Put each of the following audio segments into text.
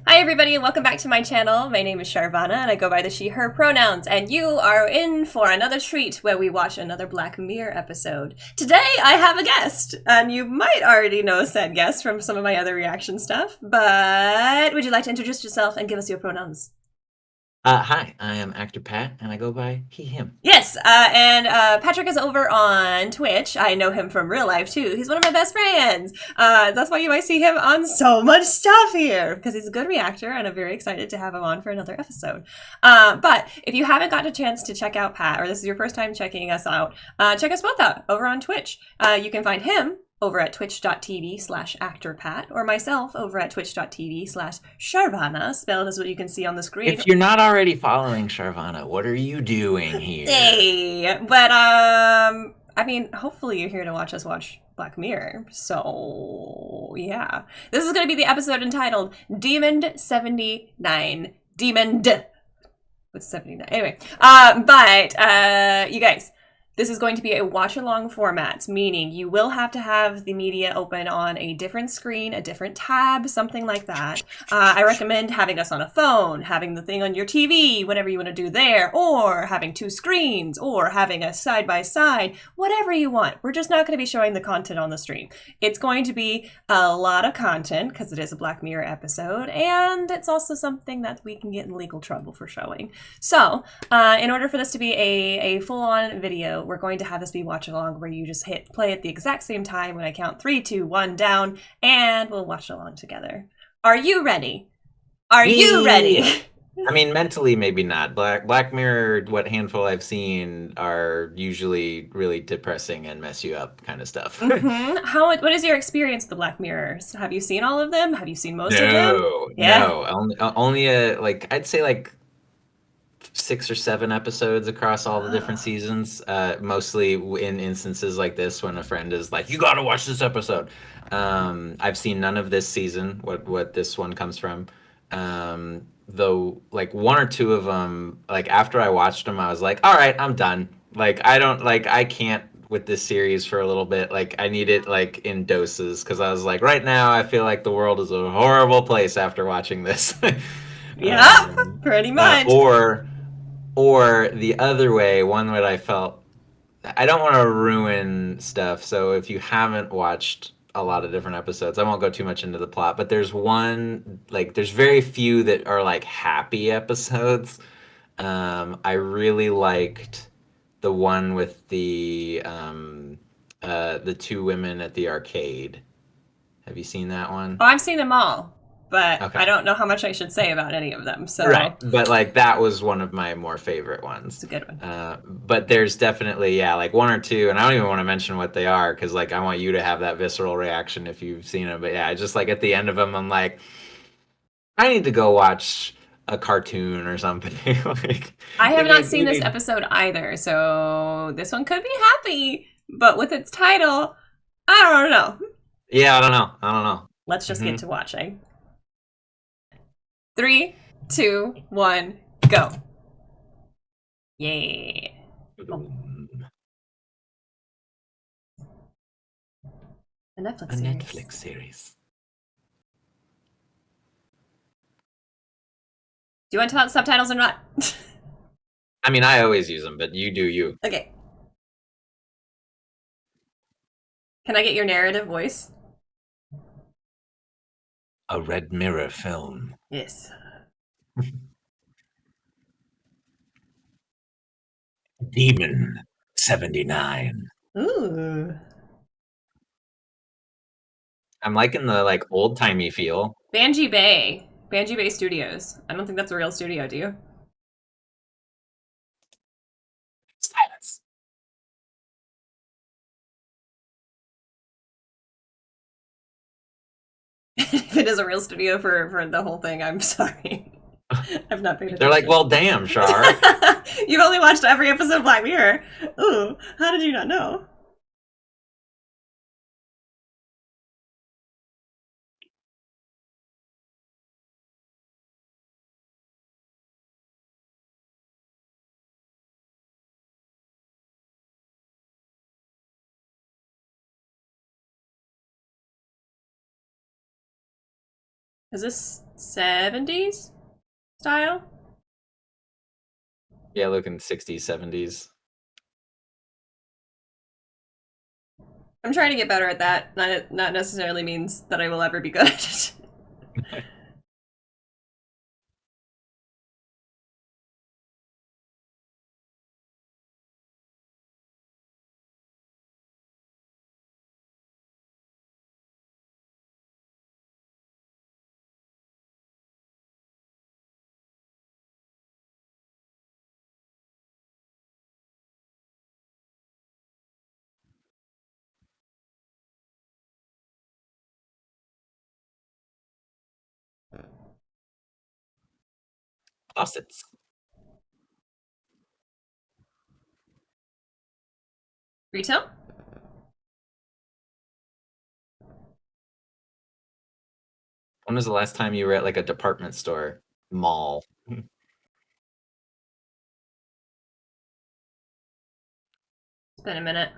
Hi everybody and welcome back to my channel. My name is Charvana and I go by the she, her pronouns, and you are in for another treat where we watch another Black Mirror episode. Today I have a guest, and you might already know said guest from some of my other reaction stuff, but would you like to introduce yourself and give us your pronouns? Hi, I am Actor Pat, and I go by he, him. Yes, and Patrick is over on Twitch. I know him from real life too. He's one of my best friends. That's why you might see him on so much stuff here, because he's a good reactor, and I'm very excited to have him on for another episode. But if you haven't gotten a chance to check out Pat, or this is your first time checking us out, check us both out over on Twitch. You can find him over at twitch.tv/actorpat, or myself over at twitch.tv/Charvana, spelled as what you can see on the screen. If you're not already following Charvana, what are you doing here? Hey, but I mean, hopefully you're here to watch us watch Black Mirror. So yeah, this is going to be the episode entitled "Demon 79." Demon with 79. Anyway, but you guys. This is going to be a watch-along format, meaning you will have to have the media open on a different screen, a different tab, something like that. I recommend having us on a phone, having the thing on your TV, whatever you want to do there, or having two screens, or having a side-by-side, whatever you want. We're just not going to be showing the content on the stream. It's going to be a lot of content, because it is a Black Mirror episode, and it's also something that we can get in legal trouble for showing. So, in order for this to be a full-on video, we're going to have this be watch along where you just hit play at the exact same time when I count 3, 2, 1 down, and we'll watch along together. Are you ready? Are you ready? I mean, mentally, maybe not. Black Mirror, what handful I've seen are usually really depressing and mess you up kind of stuff. What is your experience with the Black Mirrors? Have you seen all of them? Have you seen most of them? No, Yeah. no, only I'd say like 6 or 7 episodes across all the different seasons. Mostly in instances like this when a friend is like, "You got to watch this episode." I've seen none of this season. What this one comes from. Though, like one or two of them, like after I watched them, I was like, "All right, I'm done." Like I can't with this series for a little bit. Like I need it like in doses because I was like, right now I feel like the world is a horrible place after watching this. Yeah, um, pretty uh, much. or or the other way, one that I felt I don't want to ruin stuff. So if you haven't watched a lot of different episodes, I won't go too much into the plot, but there's one like there's very few that are like happy episodes. I really liked the one with the two women at the arcade. Have you seen that one? Oh, I've seen them all, but I Okay. don't know how much I should say about any of them, Right, so but like that was one of my more favorite ones. it's a good one. But there's definitely, yeah, like one or two, and I don't even want to mention what they are because like I want you to have that visceral reaction if you've seen them. But yeah, just like at the end of them, I'm like, I need to go watch a cartoon or something. Like I have not seen it this made, episode either, so this one could be happy, but with its title, I don't know. yeah, I don't know, I don't know. Let's just get Hmm. to watching. 3, 2, 1, go. Yeah. Oh, a Netflix A series. Netflix series. Do you want to talk subtitles or not? I mean, I always use them, but you do you. Okay. Can I get your narrative voice? A Red Mirror film. Yes. Demon 79. Ooh. I'm liking the like old timey feel. Banji Bay. Banji Bay Studios. I don't think that's a real studio, do you? Silence. If it is a real studio for the whole thing, I'm sorry. I've not paid They're like, attention. well, damn, Char. You've only watched every episode of Black Mirror. Ooh, how did you not know? Is this 70s style? Yeah, looking 60s, 70s. I'm trying to get better at that. Not necessarily means that I will ever be good at it. Faucets. Retail? When was the last time you were at like a department store, mall? It's been a minute.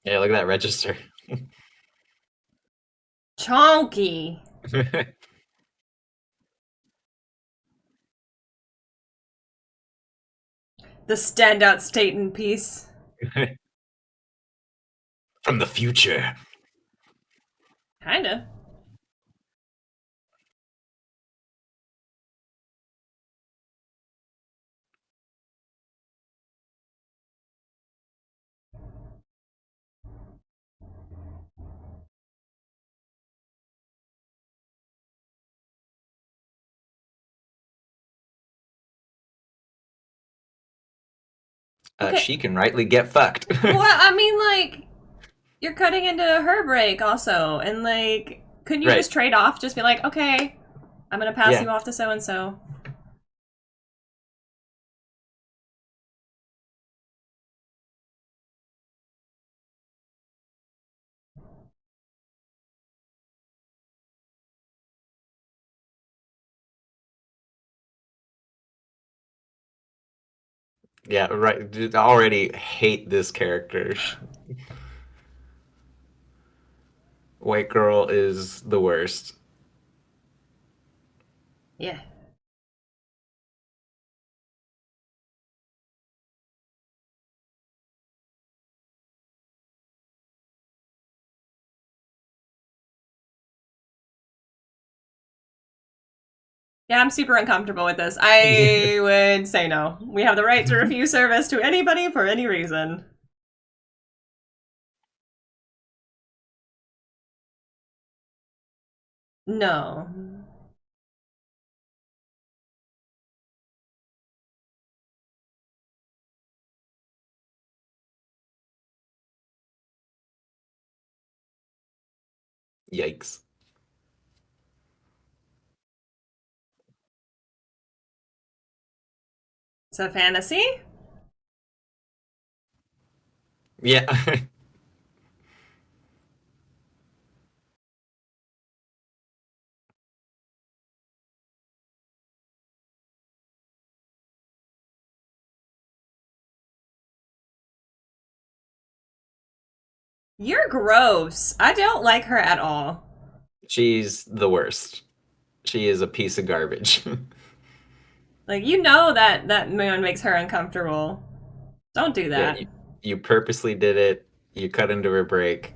Yeah, look at that register. Chonky. The standout Staten piece. From the future. Kinda. Okay. She can rightly get fucked. Well, I mean, like, you're cutting into her break also, and like, couldn't you Right. just trade off? Just be like, okay, I'm gonna pass Yeah. you off to so and so. Yeah, right. I already hate this character. White girl is the worst. Yeah. Yeah, I'm super uncomfortable with this. I would say no. We have the right to refuse service to anybody for any reason. No. Yikes. It's a fantasy? Yeah. You're gross. I don't like her at all. She's the worst. She is a piece of garbage. Like, you know that man makes her uncomfortable. Don't do Yeah, that. you purposely did it. You cut into her break.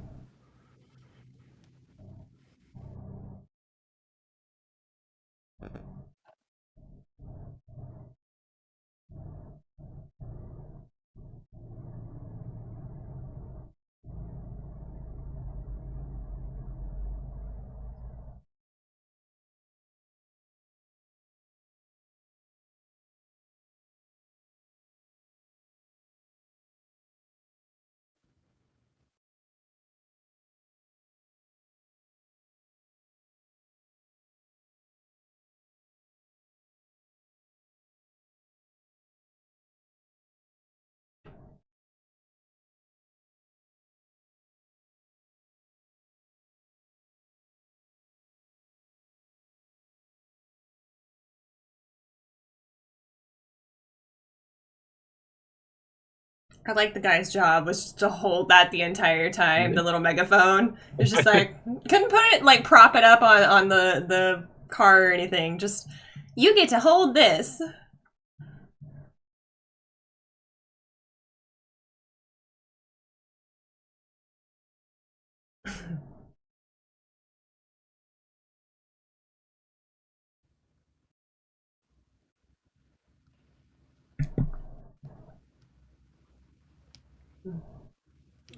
I like the guy's job was just to hold that the entire time, the little megaphone. It's just like, couldn't put it, like, prop it up on the car or anything. Just, you get to hold this.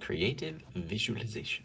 Creative visualization.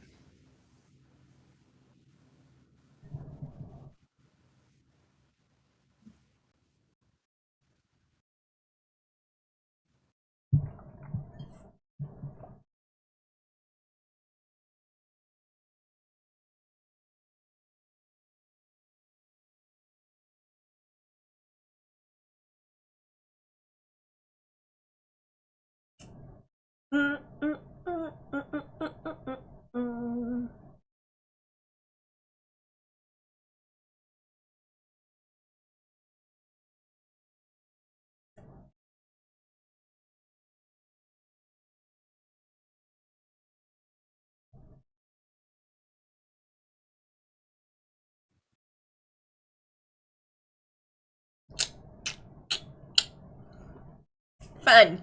Fun.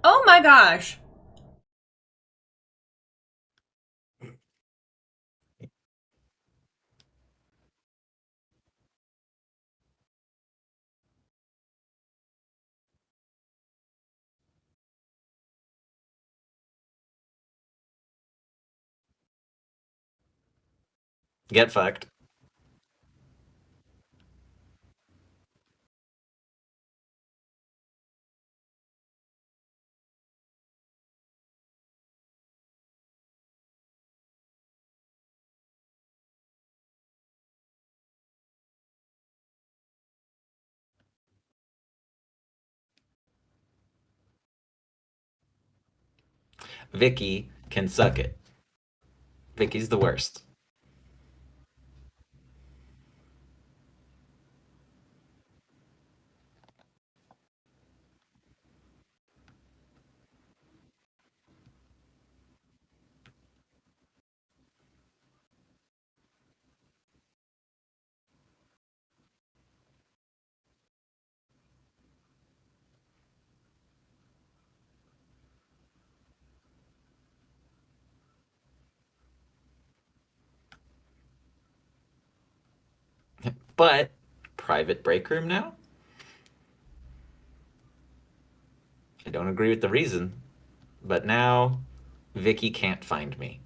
Oh my gosh. Get fucked. Vicky can suck it. Vicky's the worst. But private break room now? I don't agree with the reason, but now Vicky can't find me.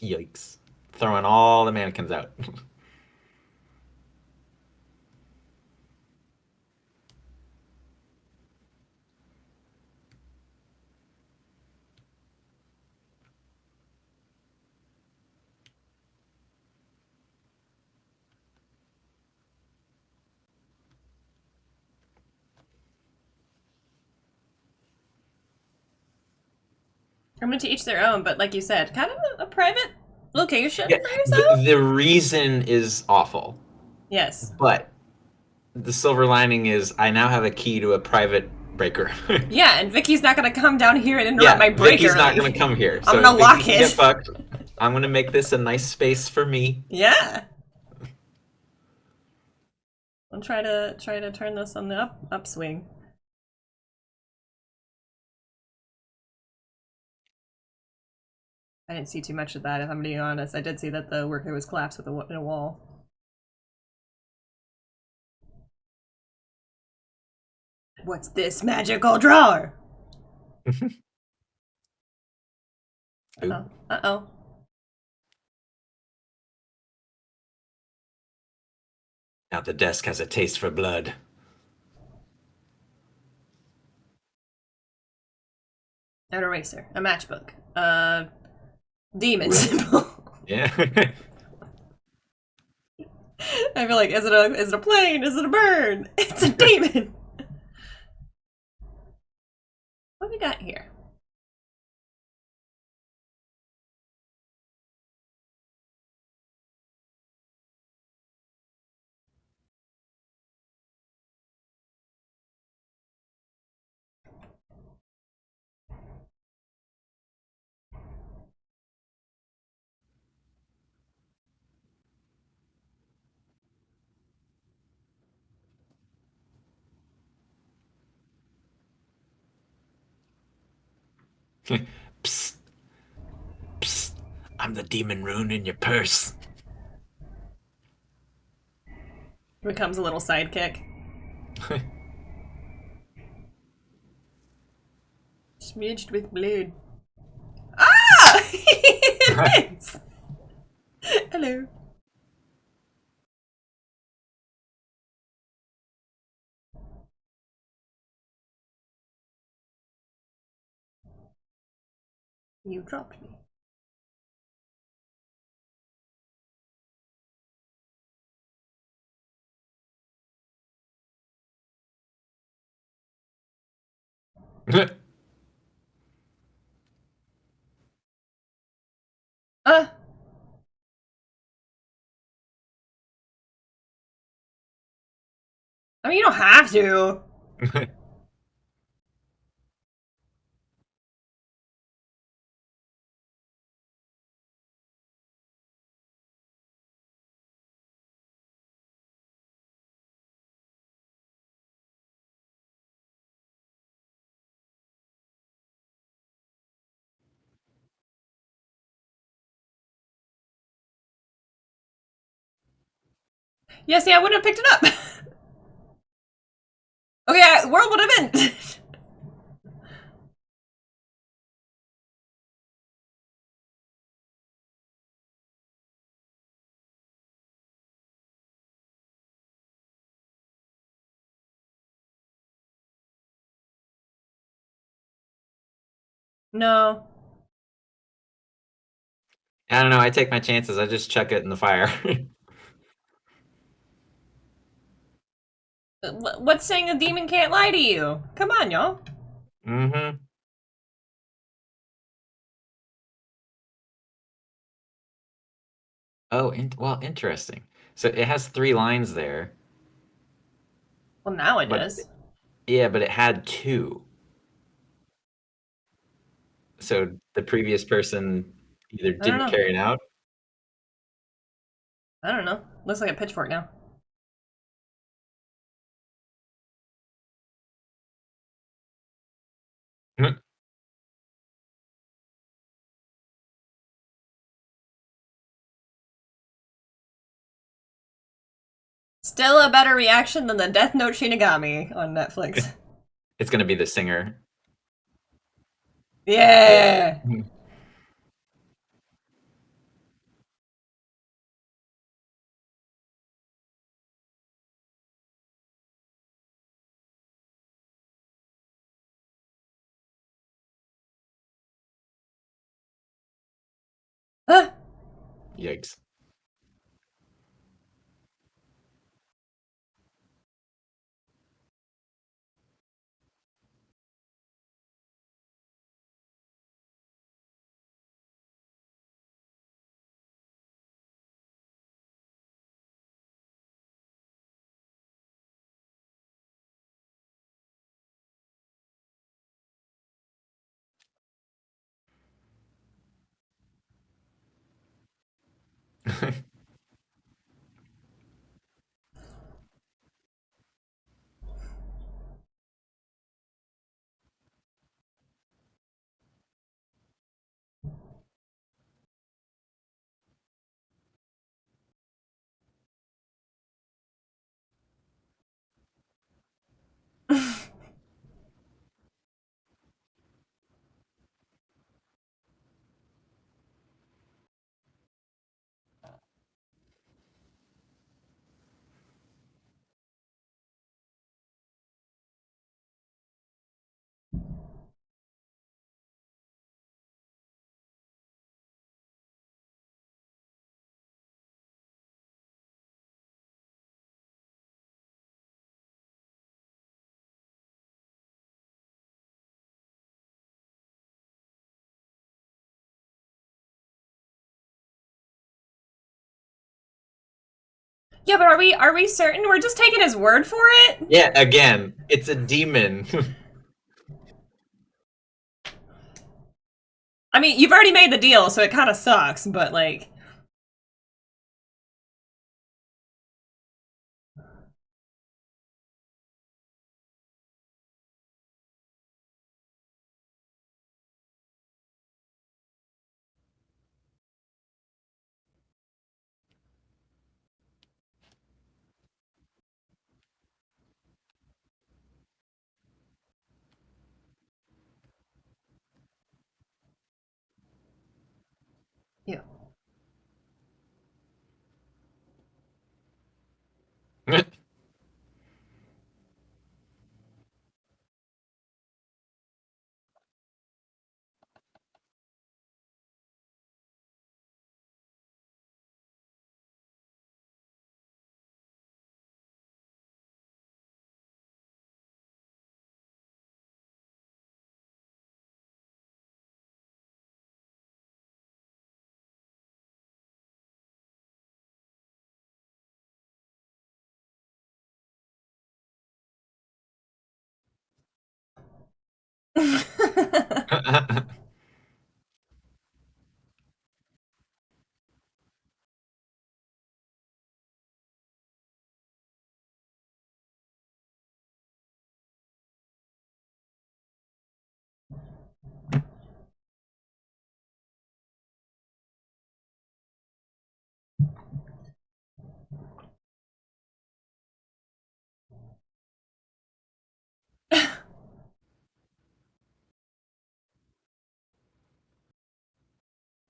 Yikes. Throwing all the mannequins out. I'm going to each their own, but like you said, kind of a private location Yeah, for yourself. the reason is awful, Yes. but the silver lining is I now have a key to a private breaker. Yeah, and Vicky's not going to come down here and interrupt my break Vicky's early. not going to come here. I'm going to lock Vicky it. can get fucked. I'm going to make this a nice space for me. Yeah. I'll try to turn this on the upswing. I didn't see too much of that, if I'm being honest. I did see that the worker was collapsed with in a wall. What's this magical drawer? Uh-oh. Uh-oh. Now the desk has a taste for blood. An eraser. A matchbook. Demon symbol. Yeah. I feel like, is it a plane? Is it a bird? It's a demon! What we got here? Psst. Psst. I'm the demon rune in your purse. Becomes a little sidekick. Smidged with blood. Ah! It is! Hello. You dropped me. Uh! I mean, you don't have to. Yeah, see, I wouldn't have picked it up. Okay, world would have been. No. I don't know. I take my chances. I just chuck it in the fire. What's saying a demon can't lie to you? Come on, y'all. Mm-hmm. Oh, well, interesting. So it has 3 lines there, Well, now it but does. yeah, but it had 2. So the previous person either I don't didn't know. carry it out. I don't know. Looks like a pitchfork now. Still a better reaction than the Death Note Shinigami on Netflix. It's gonna be the singer. Yeah. Yeah. Huh. Yikes. Yeah, but are we certain? We're just taking his word for it? Yeah, again, it's a demon. I mean, you've already made the deal, so it kind of sucks, but like, yeah.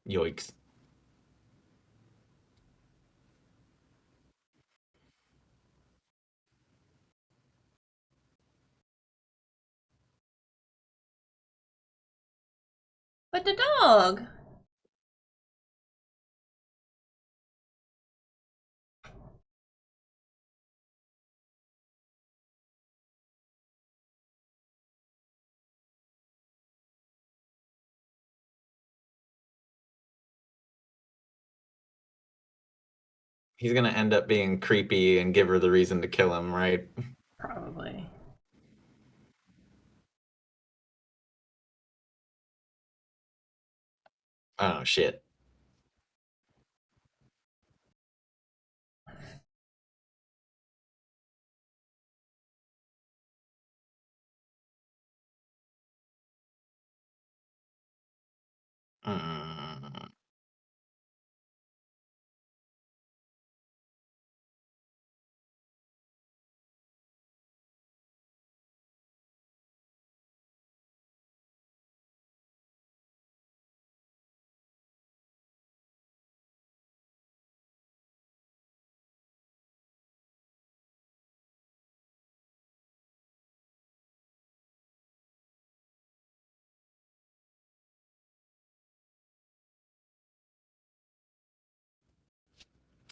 Yoinks. But the dog. He's gonna end up being creepy and give her the reason to kill him, right? Probably. Oh shit. Mm.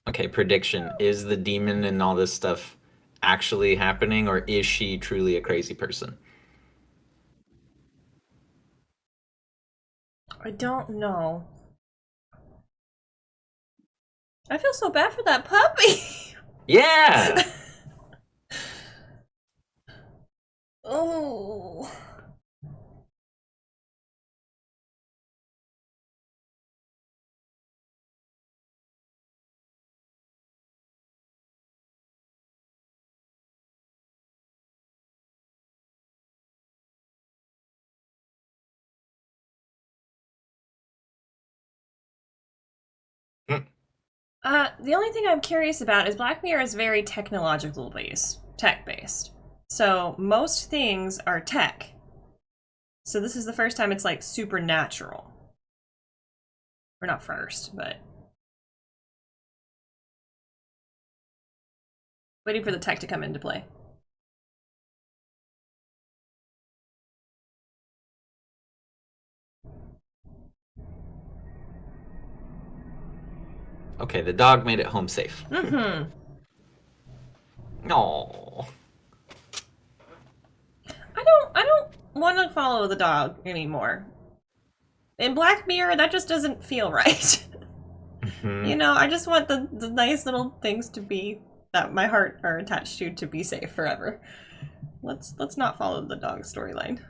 Okay, prediction. Is the demon and all this stuff actually happening, or is she truly a crazy person? I don't know. I feel so bad for that puppy. Yeah! Oh. The only thing I'm curious about is Black Mirror is very technological based, tech based. So most things are tech. So this is the first time it's like supernatural. Or not first, but waiting for the tech to come into play. Okay, the dog made it home safe. Mm-hmm. No. I don't want to follow the dog anymore. In Black Mirror, that just doesn't feel right. Mhm. You know, I just want the nice little things to be that my heart are attached to be safe forever. Let's not follow the dog storyline.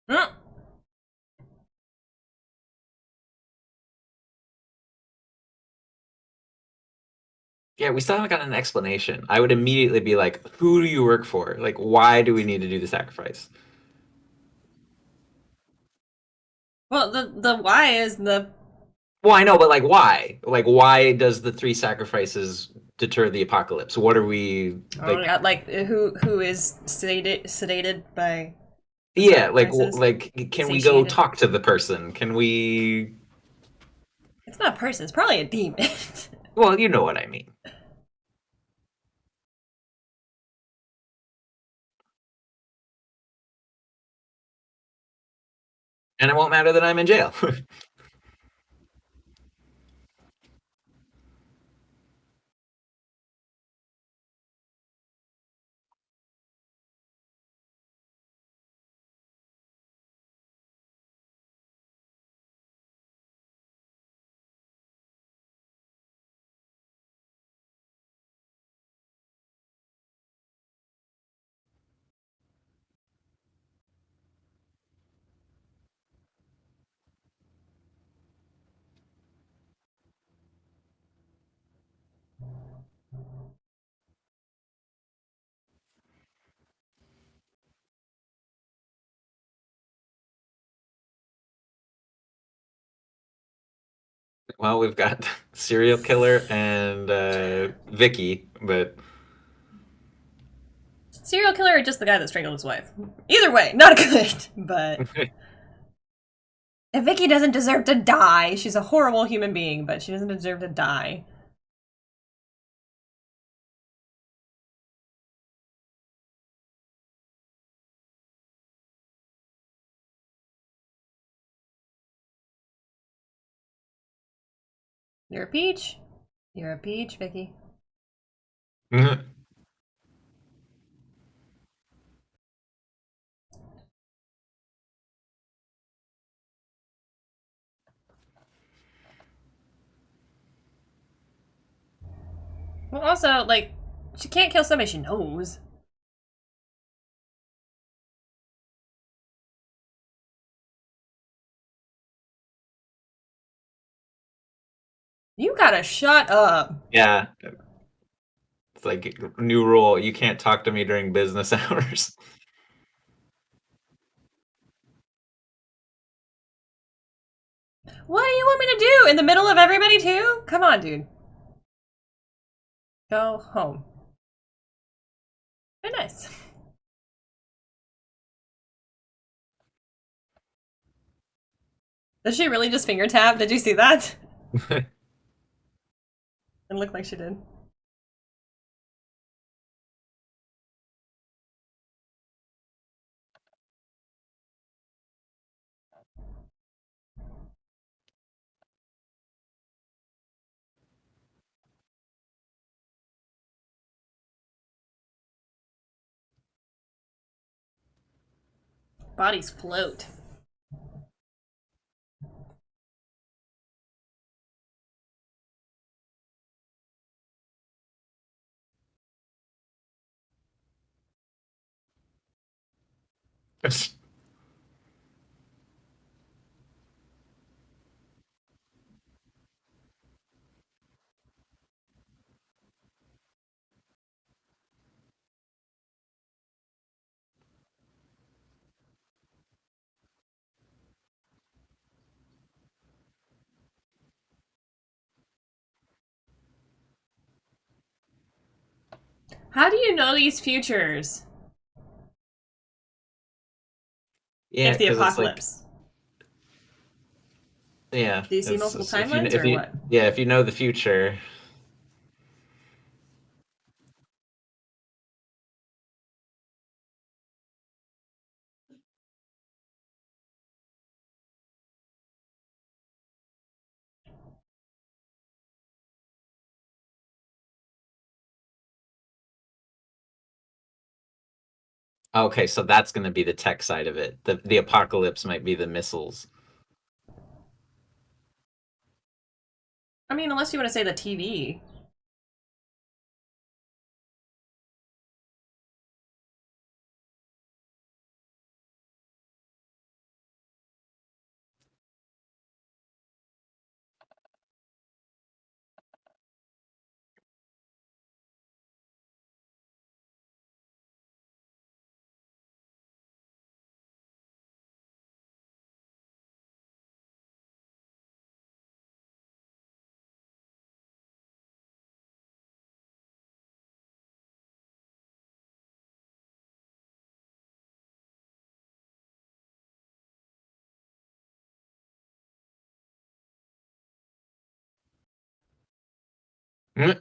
Mm. Yeah, we still haven't gotten an explanation. I would immediately be like, who do you work for? Like, why do we need to do the sacrifice? Well, the why is the Well, I know, but like, why? Like, why does the three sacrifices deter the apocalypse? What are we oh my like? god, like who is sedated by the Yeah, sacrifices? can we go Satiated. talk to the person? Can we? It's not a person. It's probably a demon. Well, you know what I mean. And it won't matter that I'm in jail. Well, we've got serial killer and Vicky, but Serial killer or just the guy that strangled his wife? Either way, not good. But and Vicky doesn't deserve to die. She's a horrible human being, but she doesn't deserve to die. You're a peach. You're a peach, Vicky. Well, also, like, she can't kill somebody she knows. You gotta shut up. yeah, it's like new rule: you can't talk to me during business hours. What do you want me to do? In the middle of everybody, too? Come on, dude. Go home. Very nice. Did she really just finger tap? Did you see that? It looked like she did. bodies float. How do you know these futures? Yeah, If the because it's like, apocalypse. yeah, Do you see multiple timelines if or you what? yeah, if you know the future. Okay, so that's going to be the tech side of it. The apocalypse might be the missiles. I mean, unless you want to say the TV. Mm.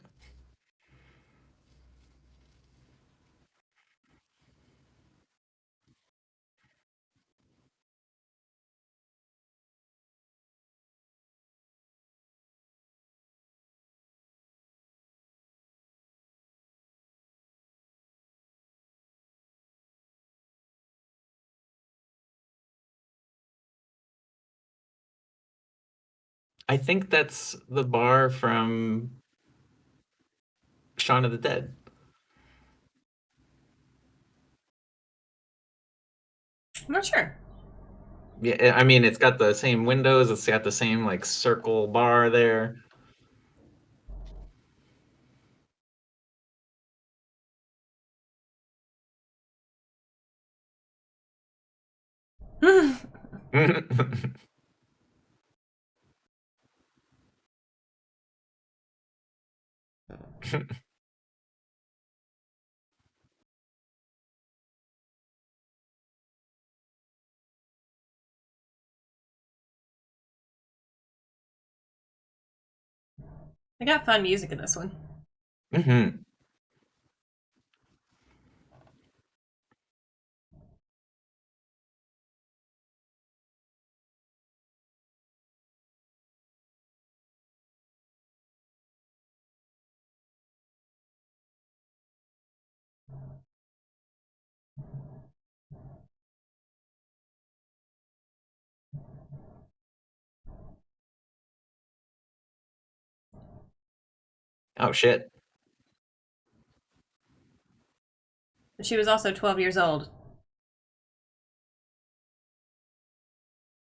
I think that's the bar from Shaun of the Dead. I'm not sure. Yeah, I mean, it's got the same windows. It's got the same like circle bar there. I got fun music in this one. Hmm. Oh shit. But she was also 12 years old.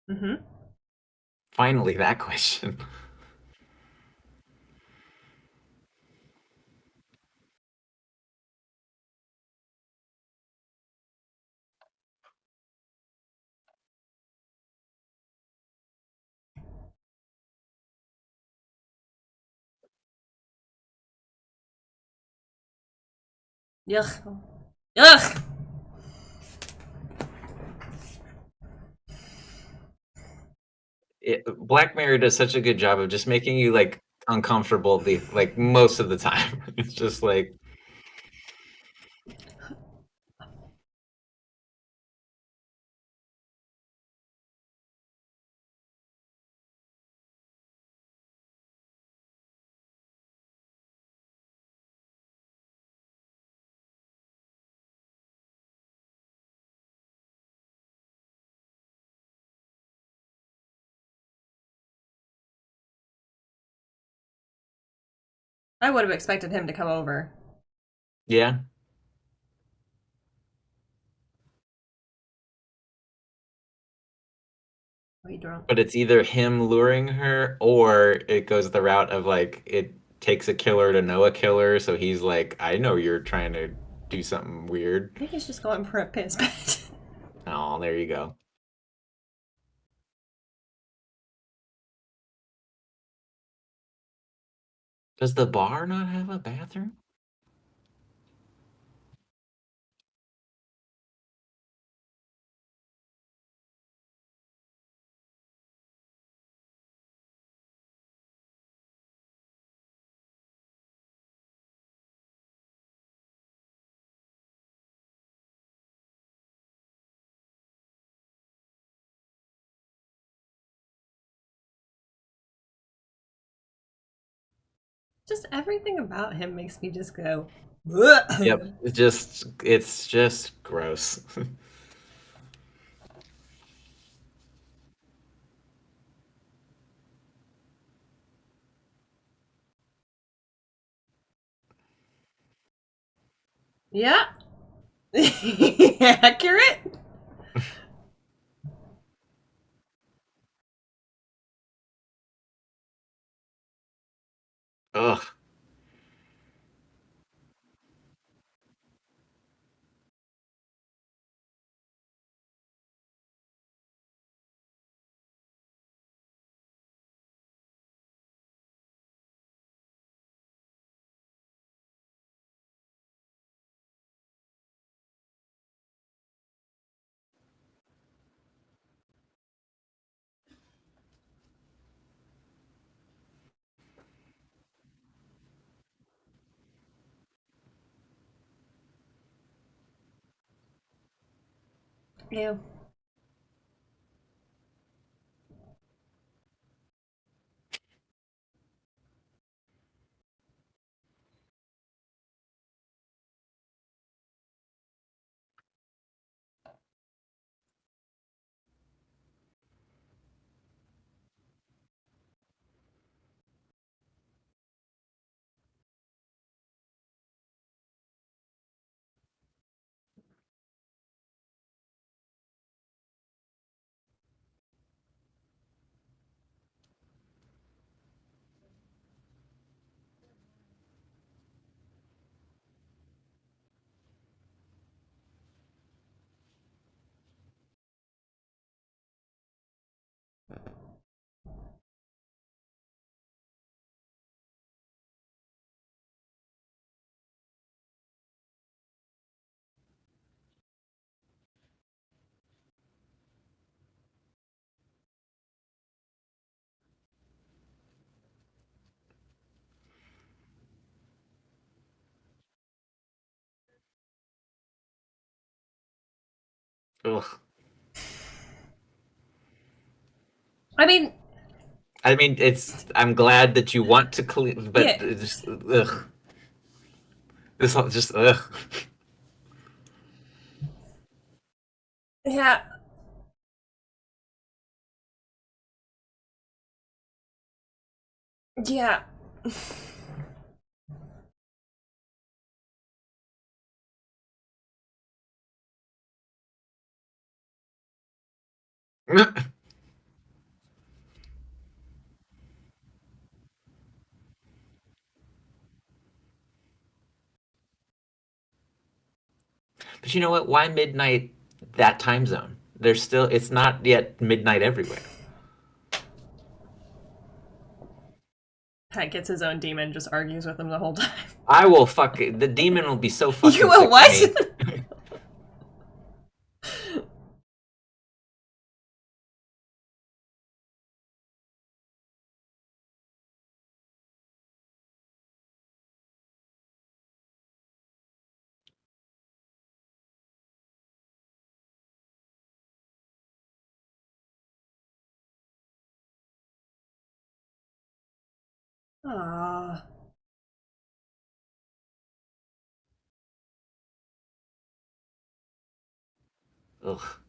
Mm-hmm. Finally, that question. Yuck. Ugh! Black Mirror does such a good job of just making you like uncomfortable the like most of the time. It's just like I would have expected him to come over. Yeah, Are you drunk? but it's either him luring her or it goes the route of like it takes a killer to know a killer, so he's like, I know you're trying to do something weird. I think he's just going for a piss bet. Oh, there you go. Does the bar not have a bathroom? Just everything about him makes me just go. Yep. It's just gross. Yeah. Accurate. Ugh. Yeah. Ugh. I mean, I mean, I'm glad that you want to clean, but yeah. it's just ugh. This all just ugh. Yeah. Yeah. But you know what? Why midnight that time zone? There's still it's not yet midnight everywhere. Pat gets his own demon, just argues with him the whole time. I will fuck it. The demon will be so You fucking will sick of what? me. Ah. Ugh.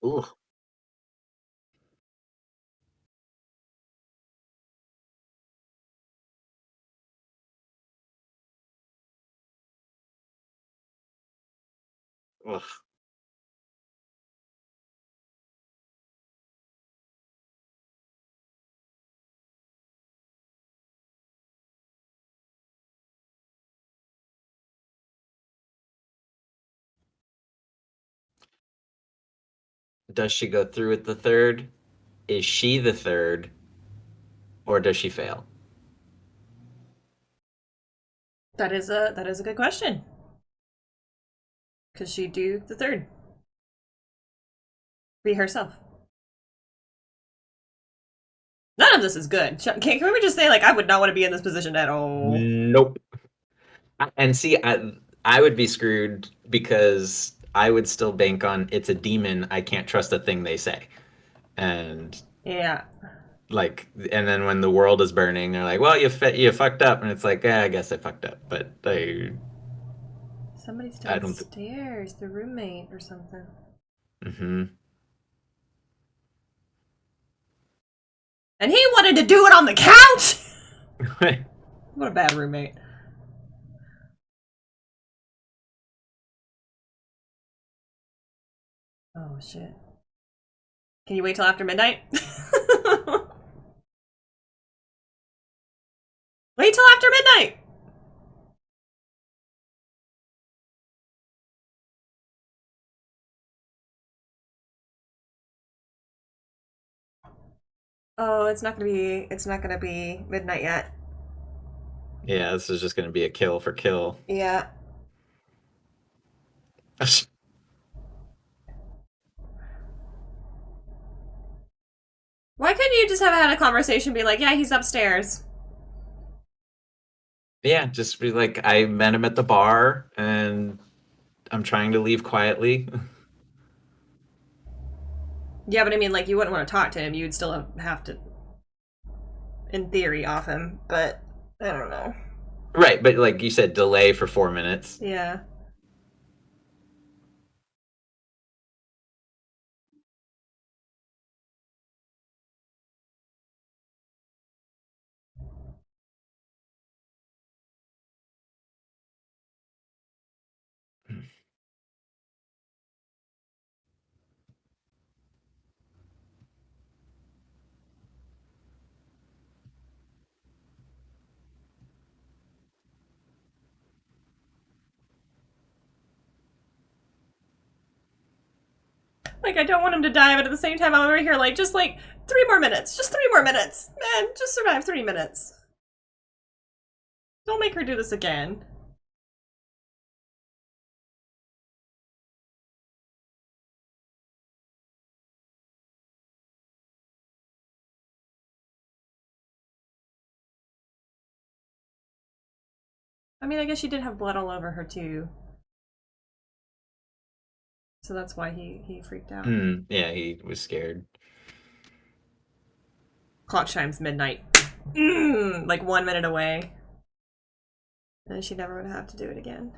Ooh. Ugh. Does she go through with the third? Is she the third, or does she fail? That is a good question. Could she do the third? Be herself. None of this is good. Can we just say like I would not want to be in this position at all? Nope. And see, I would be screwed because I would still bank on it's a demon. I can't trust a thing they say. And Yeah. like, and then when the world is burning, they're like, "Well, you fucked up," and it's like, "Yeah, I guess I fucked up," but Somebody's I don't. downstairs, the roommate or something. Mm-hmm. And he wanted to do it on the couch. What a bad roommate. Oh shit. Can you wait till after midnight? Wait till after midnight. Oh, it's not gonna be midnight yet. Yeah, this is just gonna be a kill for kill. Yeah. Why couldn't you just have had a conversation, be like, yeah, he's upstairs. Yeah, just be like, I met him at the bar, and I'm trying to leave quietly. Yeah, but I mean, like, you wouldn't want to talk to him. You'd still have to, in theory, off him. But I don't know. Right, but like you said, delay for 4 minutes. Yeah. Like, I don't want him to die, but at the same time, I'm over here, like, just like 3 more minutes. Just 3 more minutes. Man, just survive 3 minutes. Don't make her do this again. I mean, I guess she did have blood all over her, too. So that's why he freaked out. Yeah, he was scared. Clock chimes midnight. Like 1 minute away. And she never would have to do it again.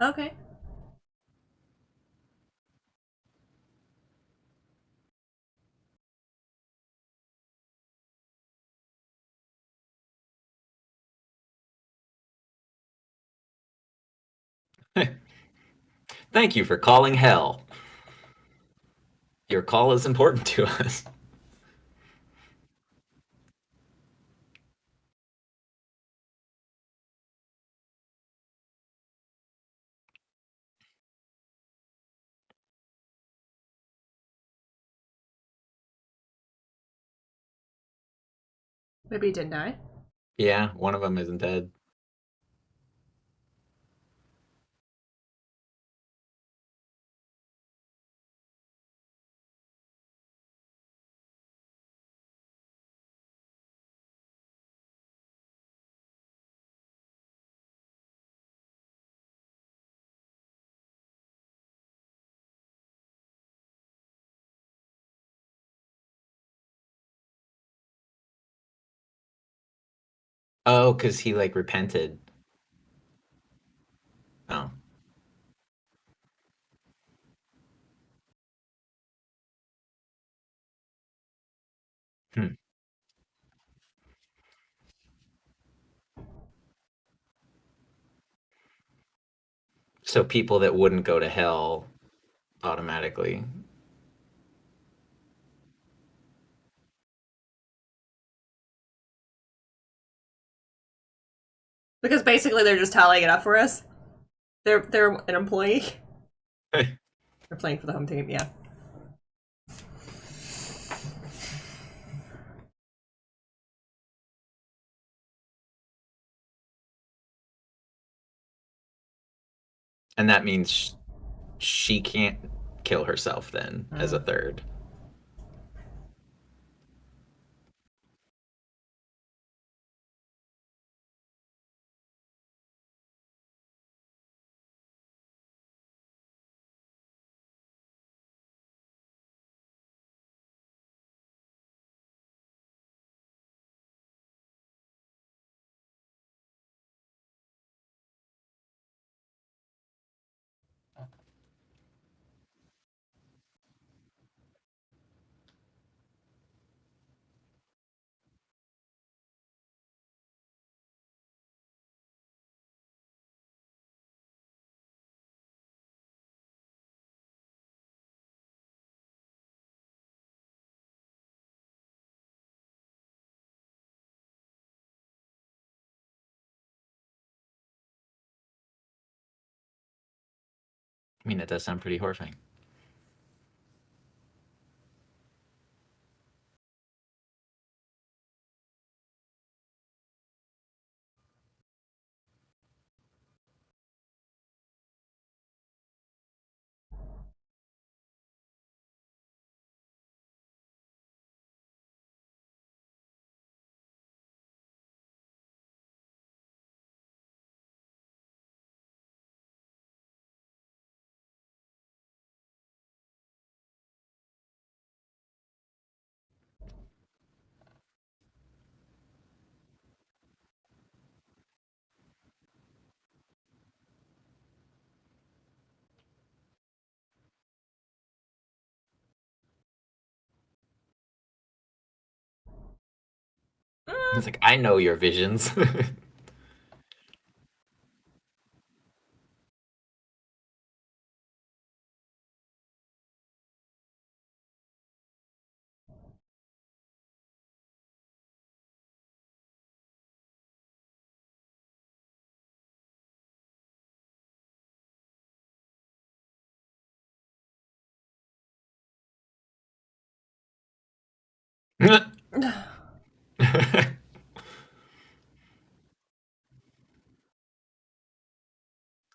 Okay. Thank you for calling hell. Your call is important to us. Maybe he didn't die. Yeah, one of them isn't dead. Oh, because he like repented. Oh. Hmm. So people that wouldn't go to hell automatically. Because basically they're just tallying it up for us. They're an employee. They're playing for the home team, yeah. And that means she can't kill herself then as a third. I mean, it does sound pretty horrifying. It's like, I know your visions.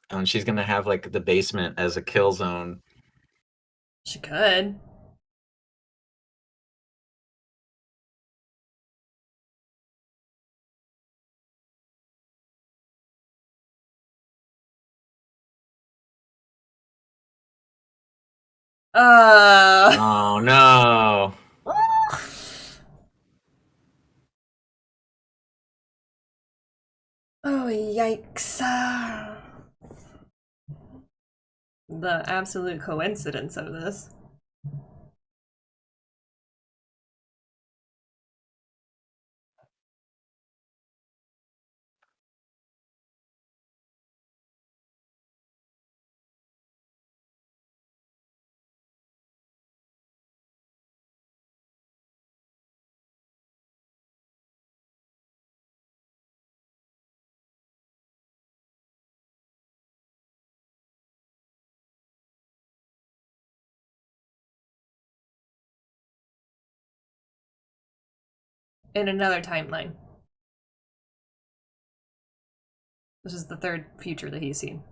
And she's gonna have like the basement as a kill zone. She could. Uh. Oh no. Oh, yikes. The absolute coincidence of this. in another timeline. This is the third future that he's seen.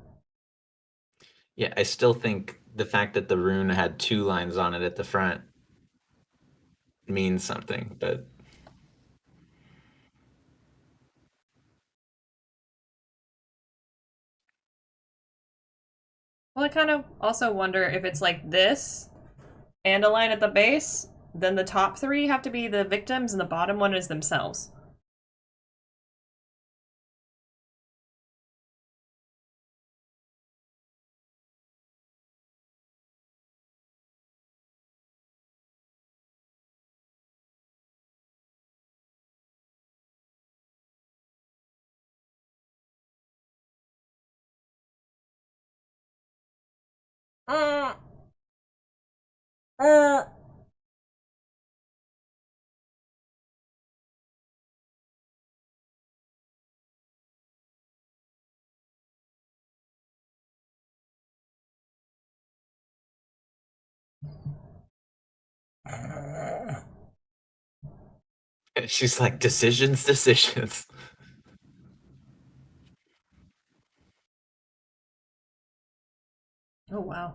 Yeah, I still think the fact that the rune had two lines on it at the front means something, but Well, I kind of also wonder if it's like this and a line at the base, then the top three have to be the victims and the bottom one is themselves. Uh, uh. she's like, decisions, decisions. Oh, wow.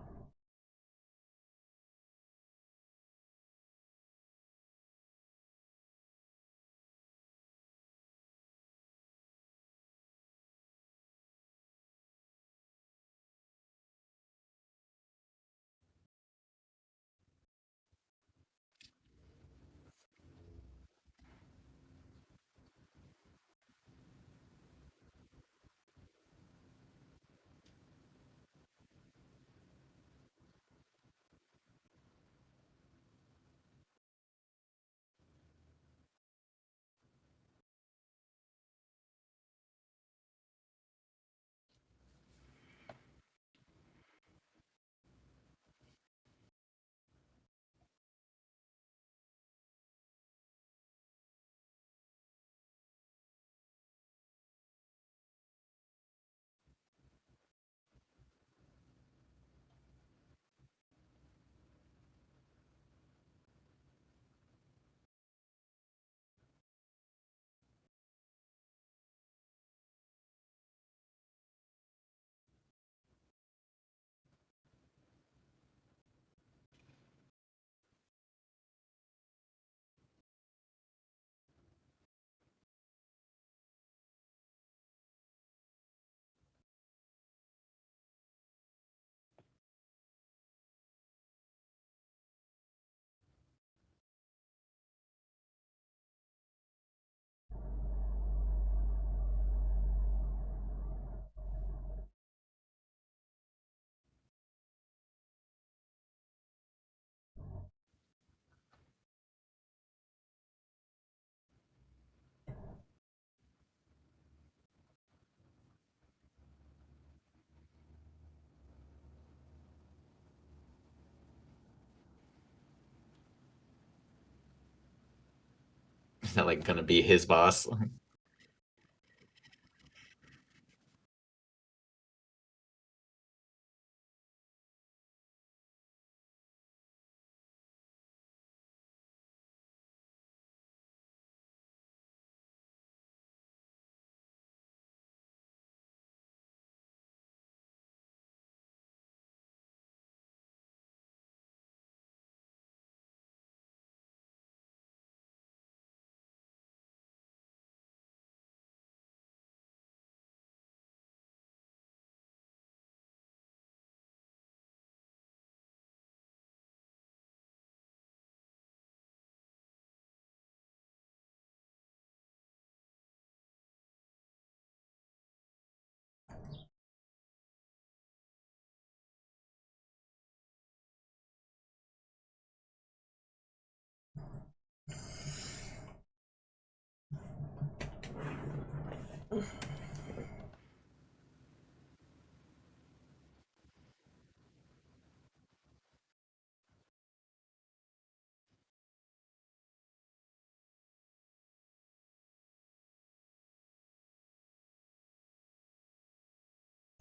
Is that like gonna be his boss?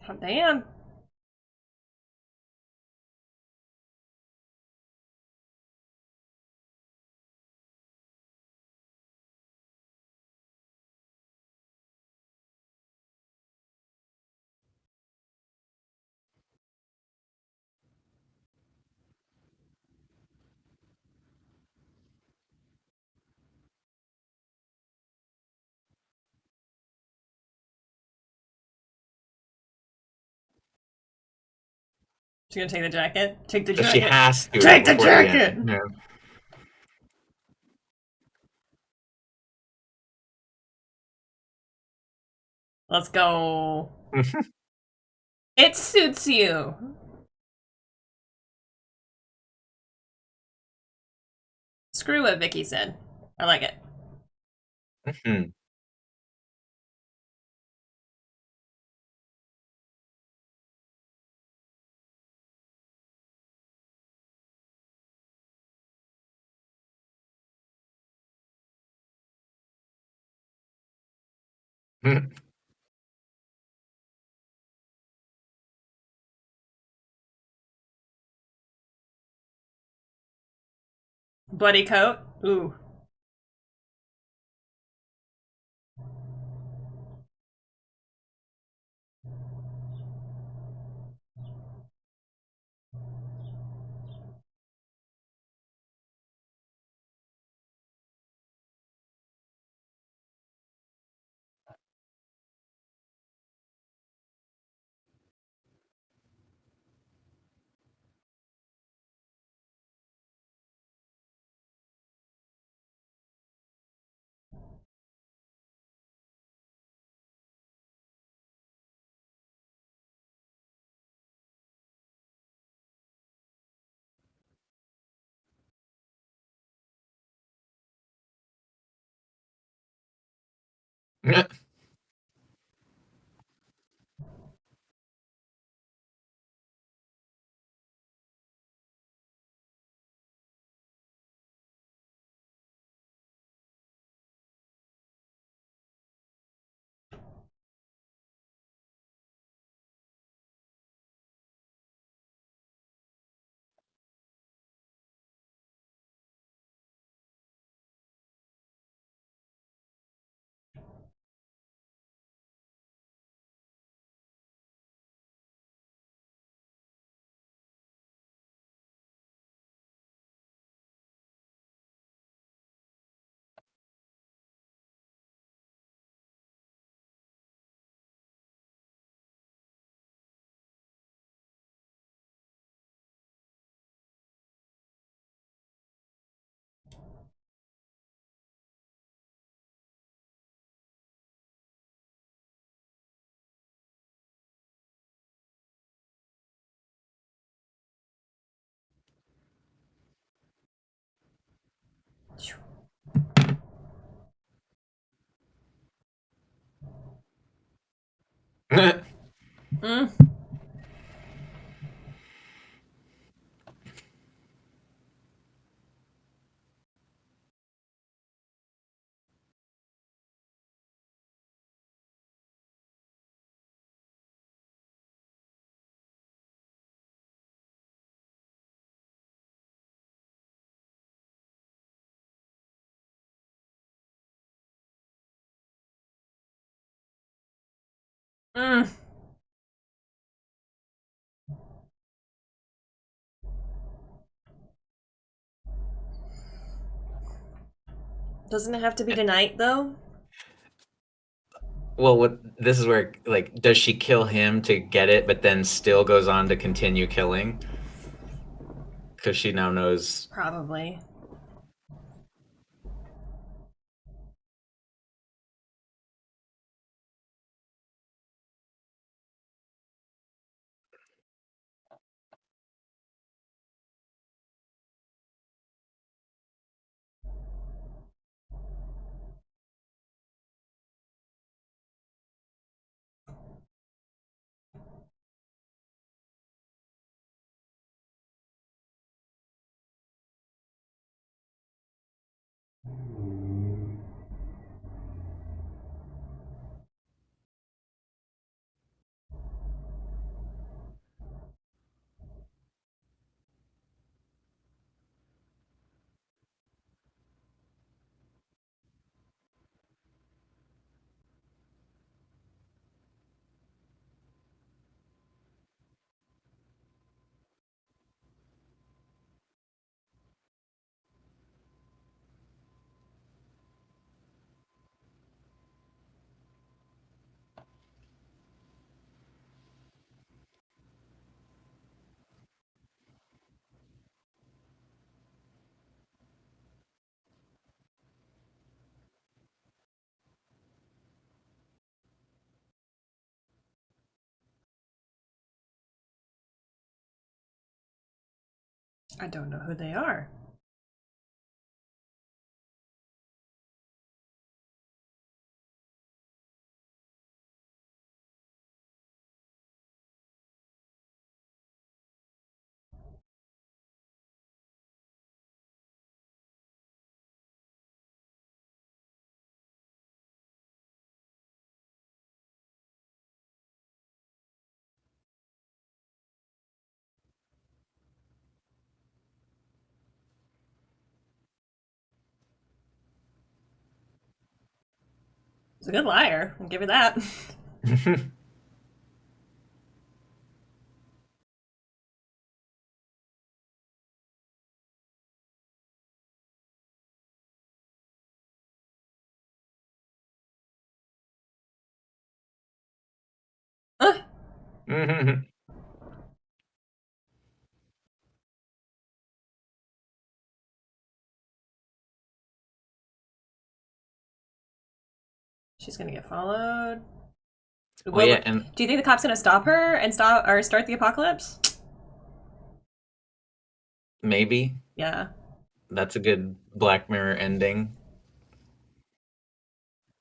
Oh, damn. She's gonna take the jacket. Take the She jacket. has to Take the before the jacket. end. Yeah. Let's go. It suits you. Screw what Vicky said. I like it. Mhm. Bloody coat. Ooh. Mm. Mm. Doesn't it have to be tonight, though? Well, this is where, like, does she kill him to get it, but then still goes on to continue killing? Because she now knows. Probably. I don't know who they are. He's a good liar. I'll give you that. She's gonna get followed. Well, Will yeah, and do you think the cop's gonna stop her and start the apocalypse? maybe Yeah. that's a good Black Mirror ending.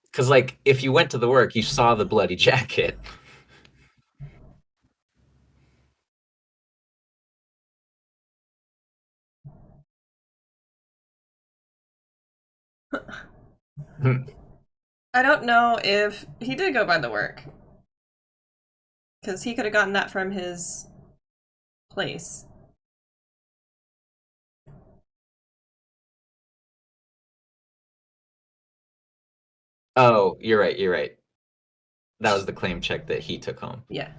Because, like, if you went to the work, you saw the bloody jacket. I don't know if he did go by the work because he could have gotten that from his place. Oh, you're right. You're right. That was the claim check that he took home. Yeah.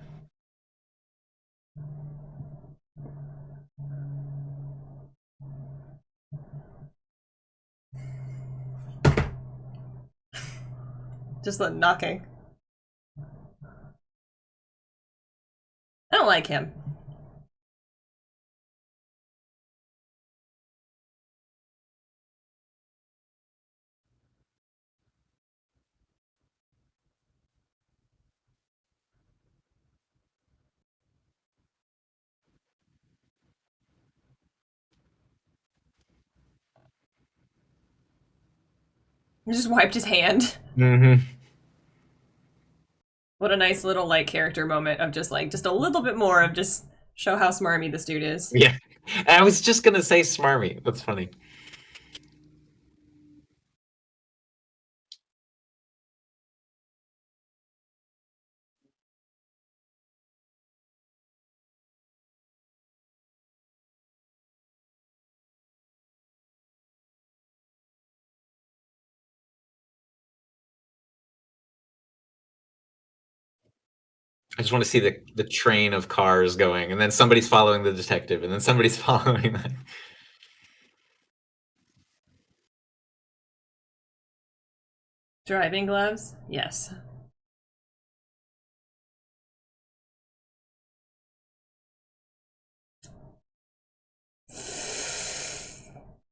Just the knocking. I don't like him. He just wiped his hand. Mm-hmm. What a nice little like character moment of just a little bit more of just show how smarmy this dude is. Yeah. I was just gonna say smarmy. That's funny. I just want to see the train of cars going, and then somebody's following the detective, and then somebody's following that. Driving gloves? Yes.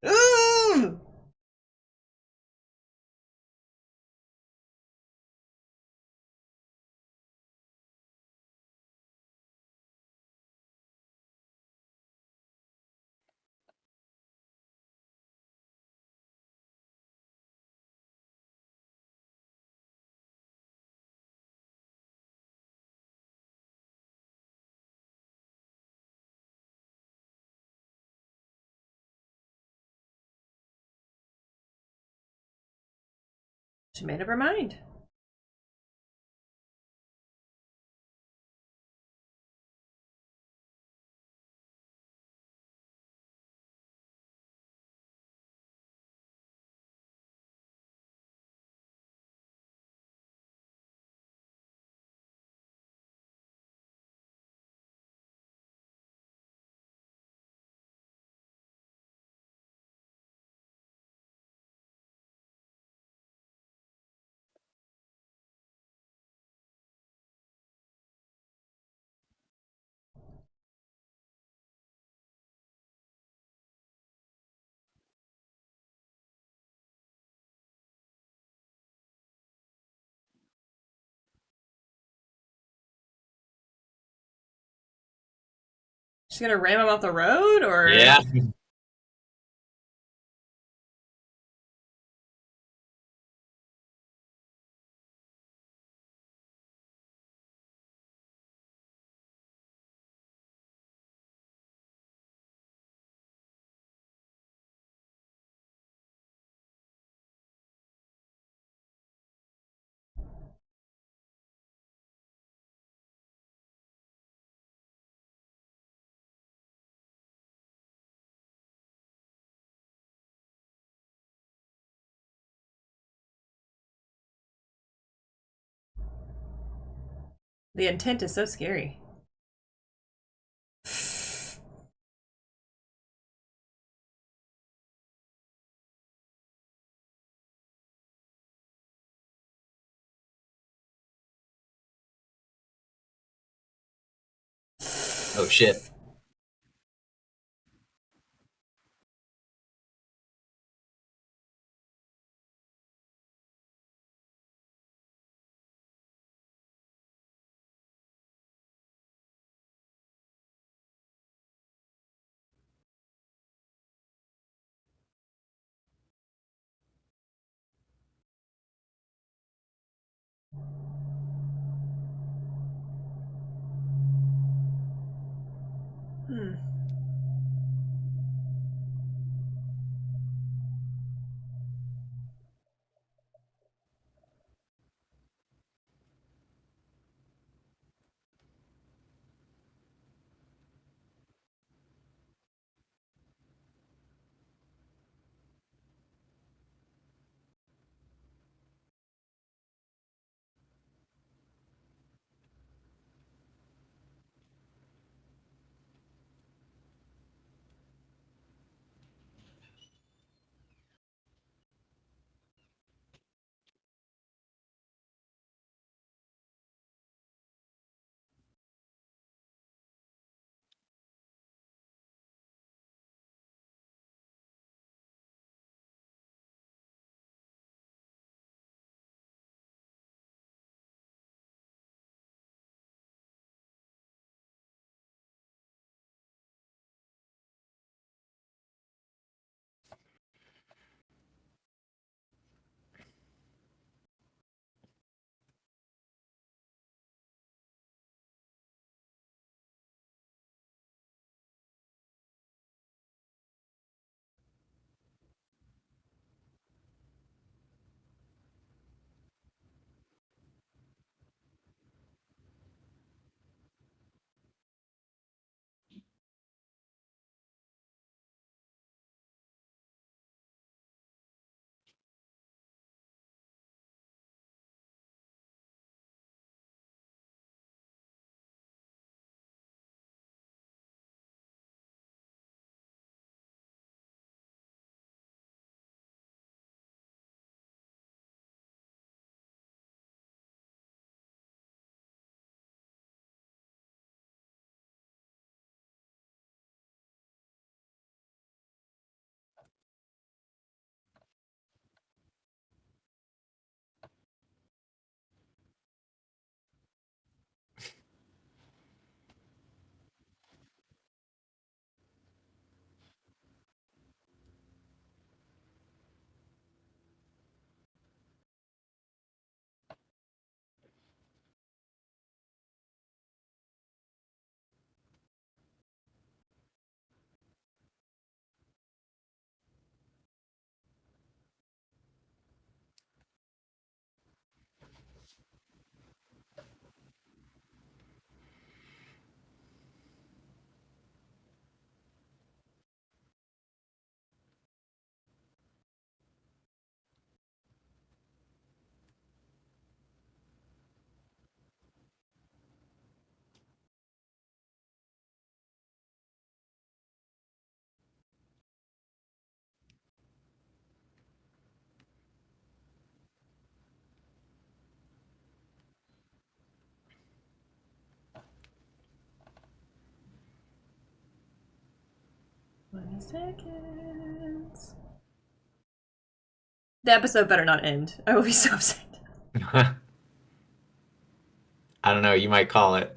Ooh! She made up her mind. She's gonna ram him off the road, or Yeah. the intent is so scary. Oh shit. Hmm. $20. The episode better not end. I will be so upset. I don't know, you might call it.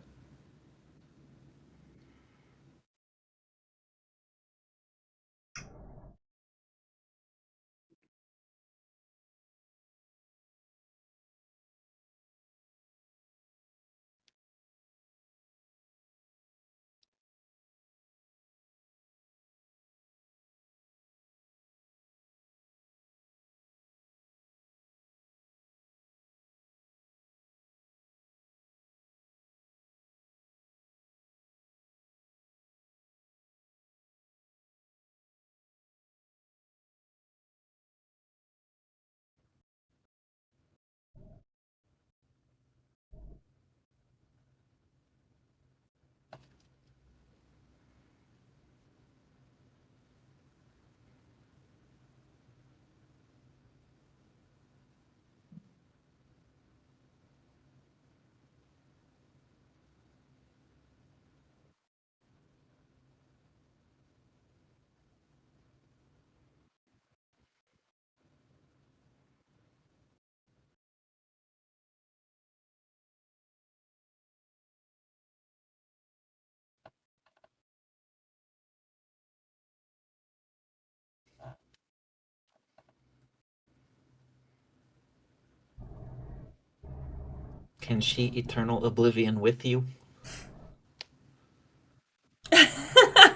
Can she eternal oblivion with you?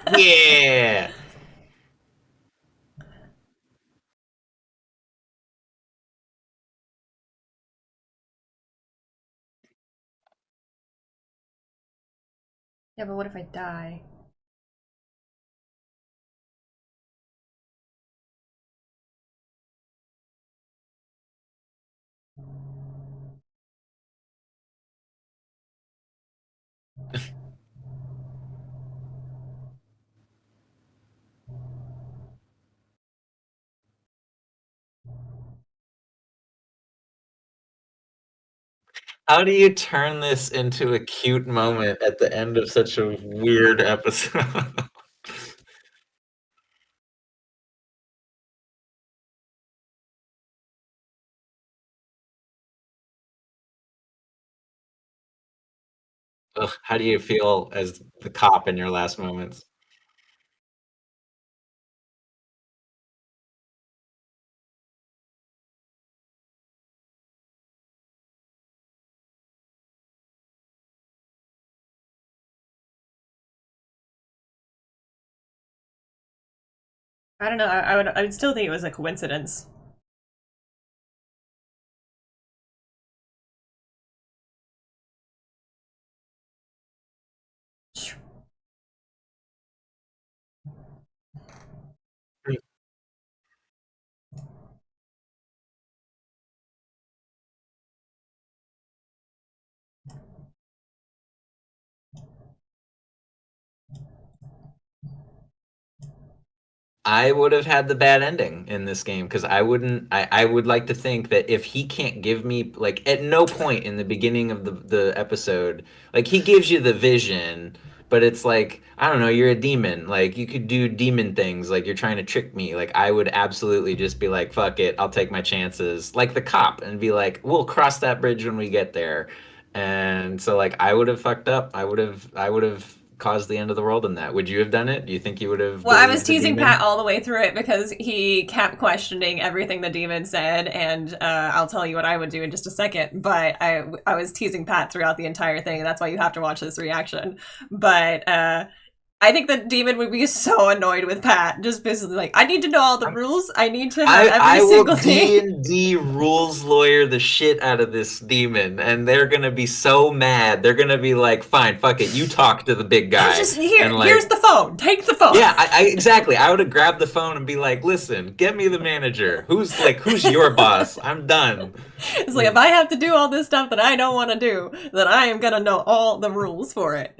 Yeah. Yeah, but what if I die? How do you turn this into a cute moment at the end of such a weird episode? Ugh, how do you feel as the cop in your last moments? I don't know. I would still think it was a coincidence. I would have had the bad ending in this game because I wouldn't. I would like to think that if he can't give me like at no point in the beginning of the episode, like he gives you the vision, but it's like I don't know, you're a demon. Like you could do demon things. Like you're trying to trick me. Like I would absolutely just be like, fuck it, I'll take my chances. Like the cop and be like, we'll cross that bridge when we get there. And so like I would have fucked up. I would have caused the end of the world in that. Would you have done it? Do you think you would have Well, I was believed the teasing Pat demon? all the way through it because he kept questioning everything the demon said, and I'll tell you what I would do in just a second. But I was teasing Pat throughout the entire thing, and that's why you have to watch this reaction. But I think the demon would be so annoyed with Pat, just basically like, I need to know all the rules. I need to have I every will single D thing. and D rules lawyer the shit out of this demon, and they're gonna be so mad. They're gonna be like, "Fine, fuck it, you talk to the big guy," Just here, and here's like, the phone. Take the phone. yeah, I exactly. I would have grabbed the phone and be like, "Listen, get me the manager. Who's your boss? I'm done." It's like if I have to do all this stuff that I don't want to do, then I am gonna know all the rules for it.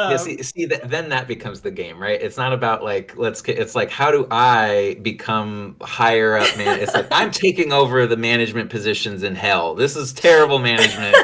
Yeah, Um, see that then that becomes the game, right? It's not about like it's like how do I become higher up, man? It's like I'm taking over the management positions in hell. This is terrible management,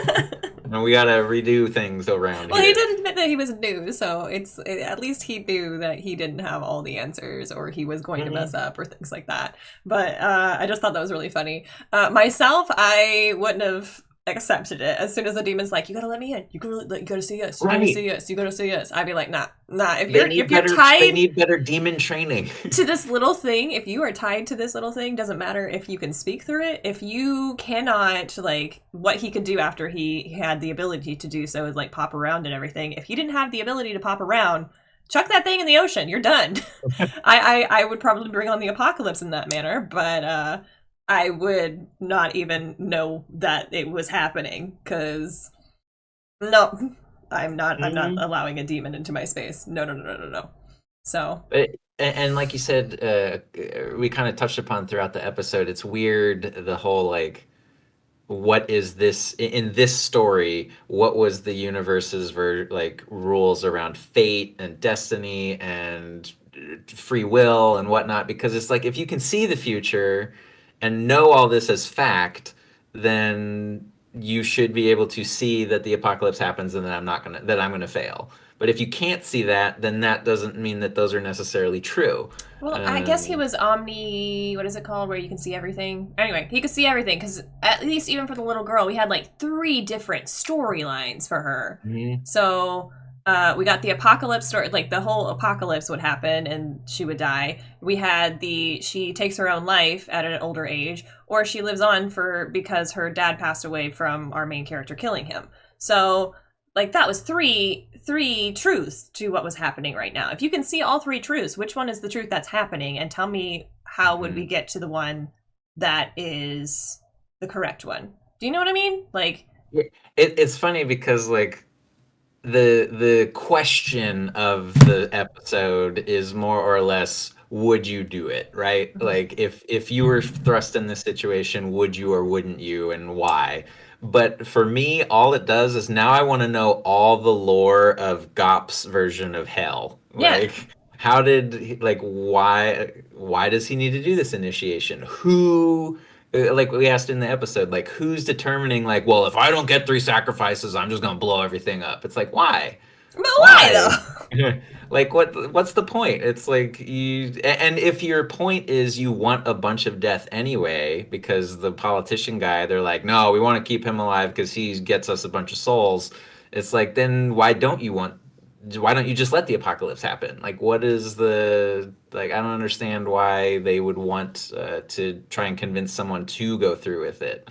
and we gotta redo things around Well, he here. did admit that he was new, so at least he knew that he didn't have all the answers, or he was going to mess Hmm. up, or things like that. But I just thought that was really funny. Myself, I wouldn't have accepted it as soon as the demon's like, "You gotta let me in. You gotta say yes. You gotta say Right. yes. You gotta say yes." I'd be like, "Nah, nah. They need If you're better they tied need better demon training. to this little thing, if you are tied to this little thing, doesn't matter if you can speak through it. If you cannot, like, what he could do after he had the ability to do so is like pop around and everything. If he didn't have the ability to pop around, chuck that thing in the ocean. You're done. I would probably bring on the apocalypse in that manner, but I would not even know that it was happening because no, I'm not Hmm. allowing a demon into my space. No, no, no, no, no, no. So And like you said, we kind of touched upon throughout the episode. It's weird the whole like what is this in this story, what was the universe's like rules around fate and destiny and free will and whatnot, because it's like if you can see the future and know all this as fact, then you should be able to see that the apocalypse happens and that I'm gonna fail. But if you can't see that, then that doesn't mean that those are necessarily true. well, I guess he um, was omni. What is it called? Where you can see everything. Anyway, he could see everything because at least even for the little girl, we had like three different storylines for her. mhm. So We got the apocalypse story, like the whole apocalypse would happen and she would die. We had she takes her own life at an older age, or she lives on because her dad passed away from our main character killing him. So like that was three truths to what was happening right now. If you can see all three truths, which one is the truth that's happening, and tell me how would we get to the one that is the correct one? Do you know what I mean? Like it's funny because like the question of the episode is more or less, would you do it, right? Like if you were thrust in this situation, would you or wouldn't you, and why? But for me, all it does is now I want to know all the lore of Gop's version of hell. Yeah. Like how did like why does he need to do this initiation? Who like we asked in the episode, like who's determining like, well, if I don't get 3 sacrifices, I'm just gonna blow everything up. It's like why? But why though? Like what's the point? It's like and if your point is you want a bunch of death anyway, because the politician guy, they're like, no, we want to keep him alive because he gets us a bunch of souls. It's like, then why don't you just let the apocalypse happen? Like, what is I don't understand why they would want to try and convince someone to go through with it.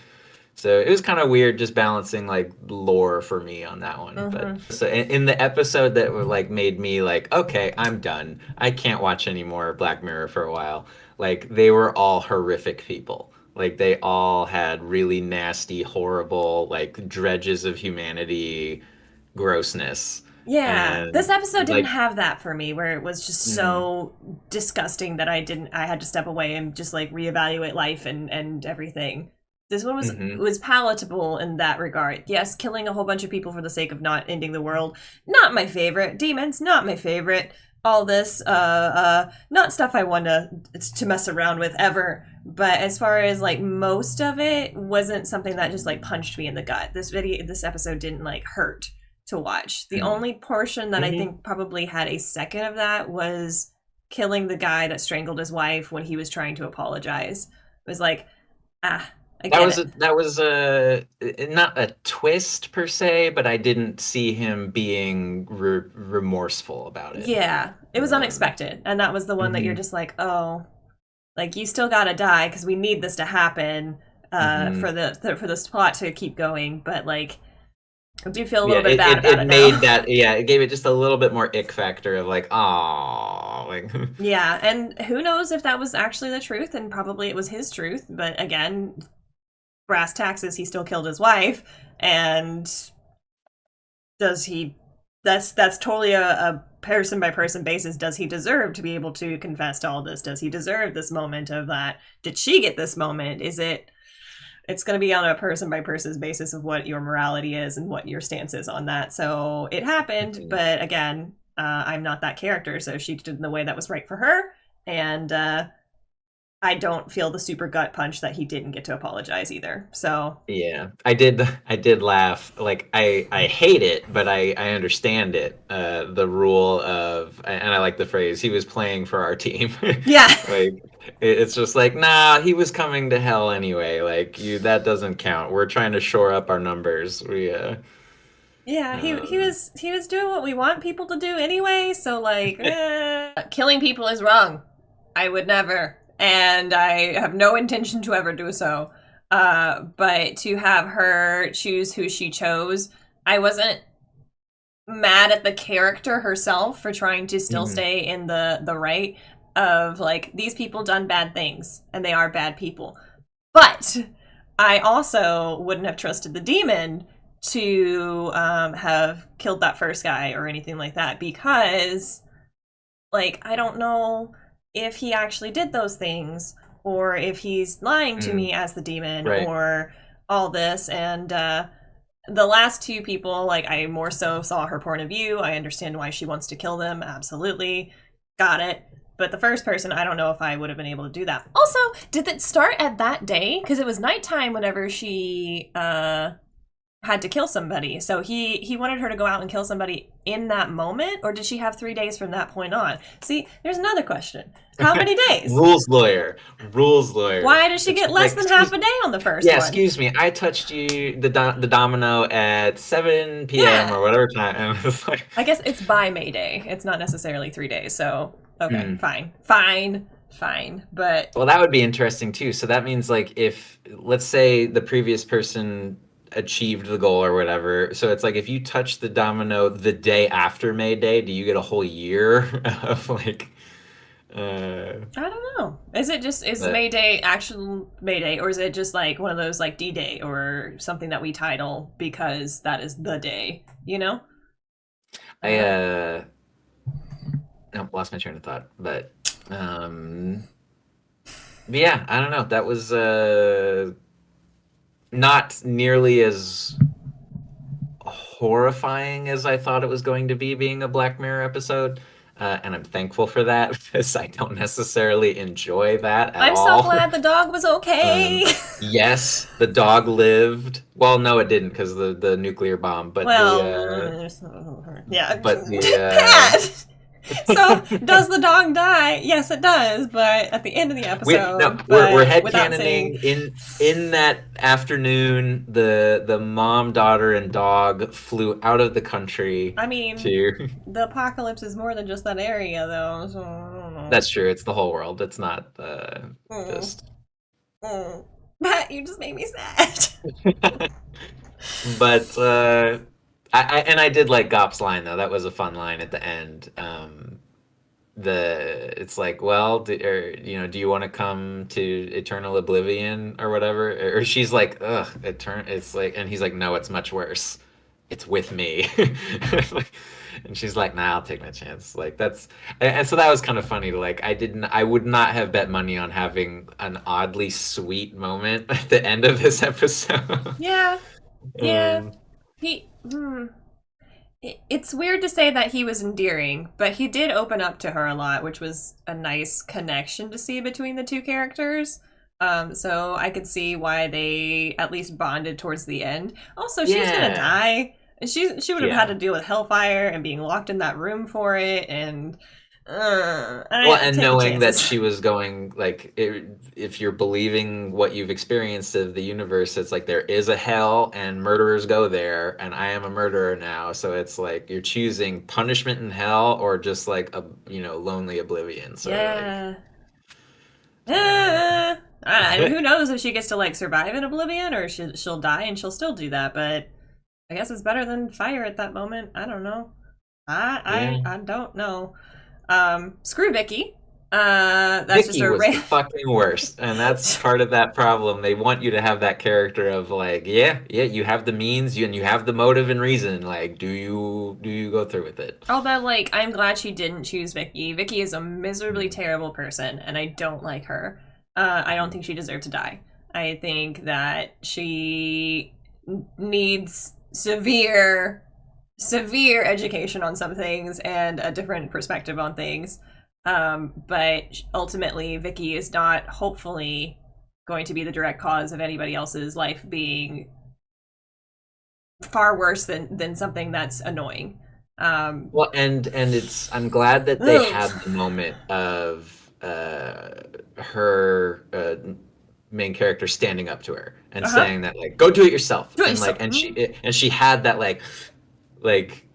So it was kind of weird just balancing like lore for me on that one. But so in the episode that like made me like, okay, I'm done. I can't watch any more Black Mirror for a while. Like they were all horrific people. Like they all had really nasty, horrible, like dredges of humanity grossness. Yeah, And this episode didn't like have that for me, where it was just so disgusting that I had to step away and just like reevaluate life and everything. This one was palatable in that regard. Yes, killing a whole bunch of people for the sake of not ending the world, not my favorite. Demons, not my favorite. All this, not stuff I want to mess around with ever. But as far as like most of it wasn't something that just like punched me in the gut. This episode didn't like hurt to watch. The only portion that I think probably had a second of that was killing the guy that strangled his wife when he was trying to apologize. It was like, that was not a twist per se, but I didn't see him being remorseful about it. Yeah, it was unexpected, and that was the one that you're just like, oh, like you still gotta die because we need this to happen for this plot to keep going. But like, I do feel a little bit bad about it. It made that, it gave it just a little bit more ick factor of like, oh, like yeah, and who knows if that was actually the truth, and probably it was his truth. But again, brass taxes, he still killed his wife, and does he? That's totally a person by person basis. Does he deserve to be able to confess to all this? Does he deserve this moment of that? Did she get this moment? Is it? It's going to be on a person by person basis of what your morality is and what your stance is on that. So it happened, but again, I'm not that character, so she did in the way that was right for her, and I don't feel the super gut punch that he didn't get to apologize either. So yeah, I did laugh. Like I hate it, but I understand it. The rule of, and I like the phrase, he was playing for our team. Yeah. Like it's just like, nah, he was coming to hell anyway. Like that doesn't count. We're trying to shore up our numbers. Yeah, he was doing what we want people to do anyway. So like, killing people is wrong. I would never. And I have no intention to ever do so. But to have her choose who she chose, I wasn't mad at the character herself for trying to still stay in the right of like, these people done bad things and they are bad people. But I also wouldn't have trusted the demon to have killed that first guy or anything like that, because like, I don't know if he actually did those things, or if he's lying to me as the demon, or all this. And the last two people, like, I more so saw her point of view. I understand why she wants to kill them. Absolutely. Got it. But the first person, I don't know if I would have been able to do that. Also, did it start at that day? Because it was nighttime whenever she had to kill somebody. So he wanted her to go out and kill somebody in that moment, or did she have 3 days from that point on? See, there's another question. How many days? Rules lawyer. Rules lawyer. Why did she get less than half a day on the first Yeah, one? excuse me. I touched the domino at 7 p.m. Yeah. or whatever time. And it's like, I guess it's by May Day. It's not necessarily 3 days. So, okay, fine. But well, that would be interesting too. So that means like if let's say the previous person achieved the goal or whatever. So it's like if you touch the domino the day after May Day, do you get a whole year of like I don't know. Is but May Day actual May Day, or is it just like one of those like D Day or something that we title because that is the day, you know? I no, lost my train of thought. But yeah, I don't know. That was not nearly as horrifying as I thought it was going to be being a Black Mirror episode. And I'm thankful for that because I don't necessarily enjoy that at I'm all. so glad the dog was okay. Yes, the dog lived. Well, no, it didn't because the nuclear bomb. But yeah. but the Pat! So, does the dog die? Yes, it does, but at the end of the episode, we're headcanoning in that afternoon. The mom, daughter, and dog flew out of the country. I mean, to the apocalypse is more than just that area, though. So I don't know. That's true. It's the whole world. It's not just. Matt, you just made me sad. But I did like Gop's line though. That was a fun line at the end. It's like, well, do you want to come to eternal oblivion or whatever? Or she's like, ugh, it's like, and he's like, no, it's much worse. It's with me. And she's like, nah, I'll take my chance. Like and so that was kind of funny. Like I would not have bet money on having an oddly sweet moment at the end of this episode. Yeah. It's weird to say that he was endearing, but he did open up to her a lot, which was a nice connection to see between the two characters. So I could see why they at least bonded towards the end. Also, she's gonna die. She would have had to deal with hellfire and being locked in that room for it, and and knowing that she was going like, if you're believing what you've experienced of the universe, it's like there is a hell and murderers go there, and I am a murderer now. So it's like you're choosing punishment in hell or just like a lonely oblivion. So who knows if she gets to like survive in oblivion or she'll die and she'll still do that, but I guess it's better than fire at that moment. I don't know. I don't know. Screw Vicky. That's Vicky just a was the fucking worst, and that's part of that problem. They want you to have that character of like, you have the means, and you have the motive and reason. Like, do you go through with it? Although, like, I'm glad she didn't choose Vicky. Vicky is a miserably terrible person, and I don't like her. I don't think she deserved to die. I think that she needs severe education on some things and a different perspective on things. But ultimately, Vicky is not, hopefully, going to be the direct cause of anybody else's life being far worse than something that's annoying. Well, and I'm glad that they had the moment of her main character standing up to her and saying that like, go do it yourself. And she had that like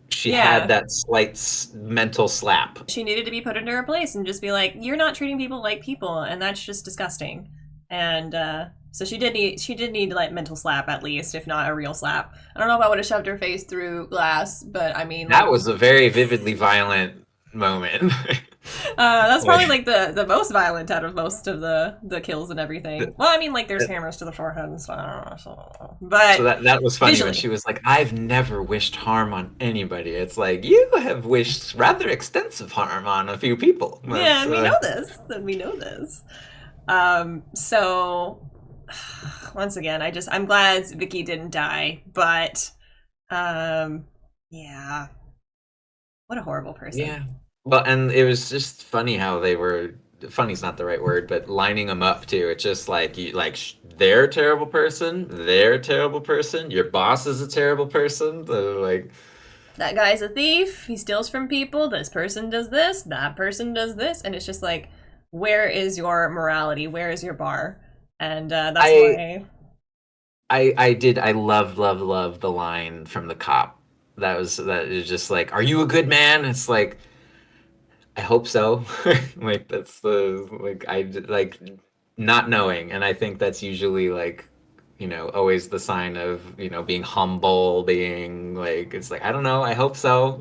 she had that slight mental slap. She needed to be put into her place and just be like, you're not treating people like people, and that's just disgusting. And so she did need like mental slap, at least, if not a real slap. I don't know if I would have shoved her face through glass, but I mean, that was a very vividly violent moment. That's probably like the most violent out of most of the kills and everything. Well, I mean, like there's hammers to the forehead and stuff. I don't know, but so that was funny visually. When she was like, "I've never wished harm on anybody." It's like you have wished rather extensive harm on a few people. Yeah, and we know this. And we know this. So once again, I'm glad Vicky didn't die, but yeah, what a horrible person. Yeah. Well, and it was just funny how they were funny's not the right word, but lining them up too. It's just like they're a terrible person, they're a terrible person, your boss is a terrible person. Like that guy's a thief. He steals from people. This person does this. That person does this. And it's just like, where is your morality? Where is your bar? And that's I why. I loved the line from the cop. That is just like, are you a good man? It's like, I hope so. Like that's the like I like not knowing, and I think that's usually like always the sign of being humble, being like it's like I don't know. I hope so.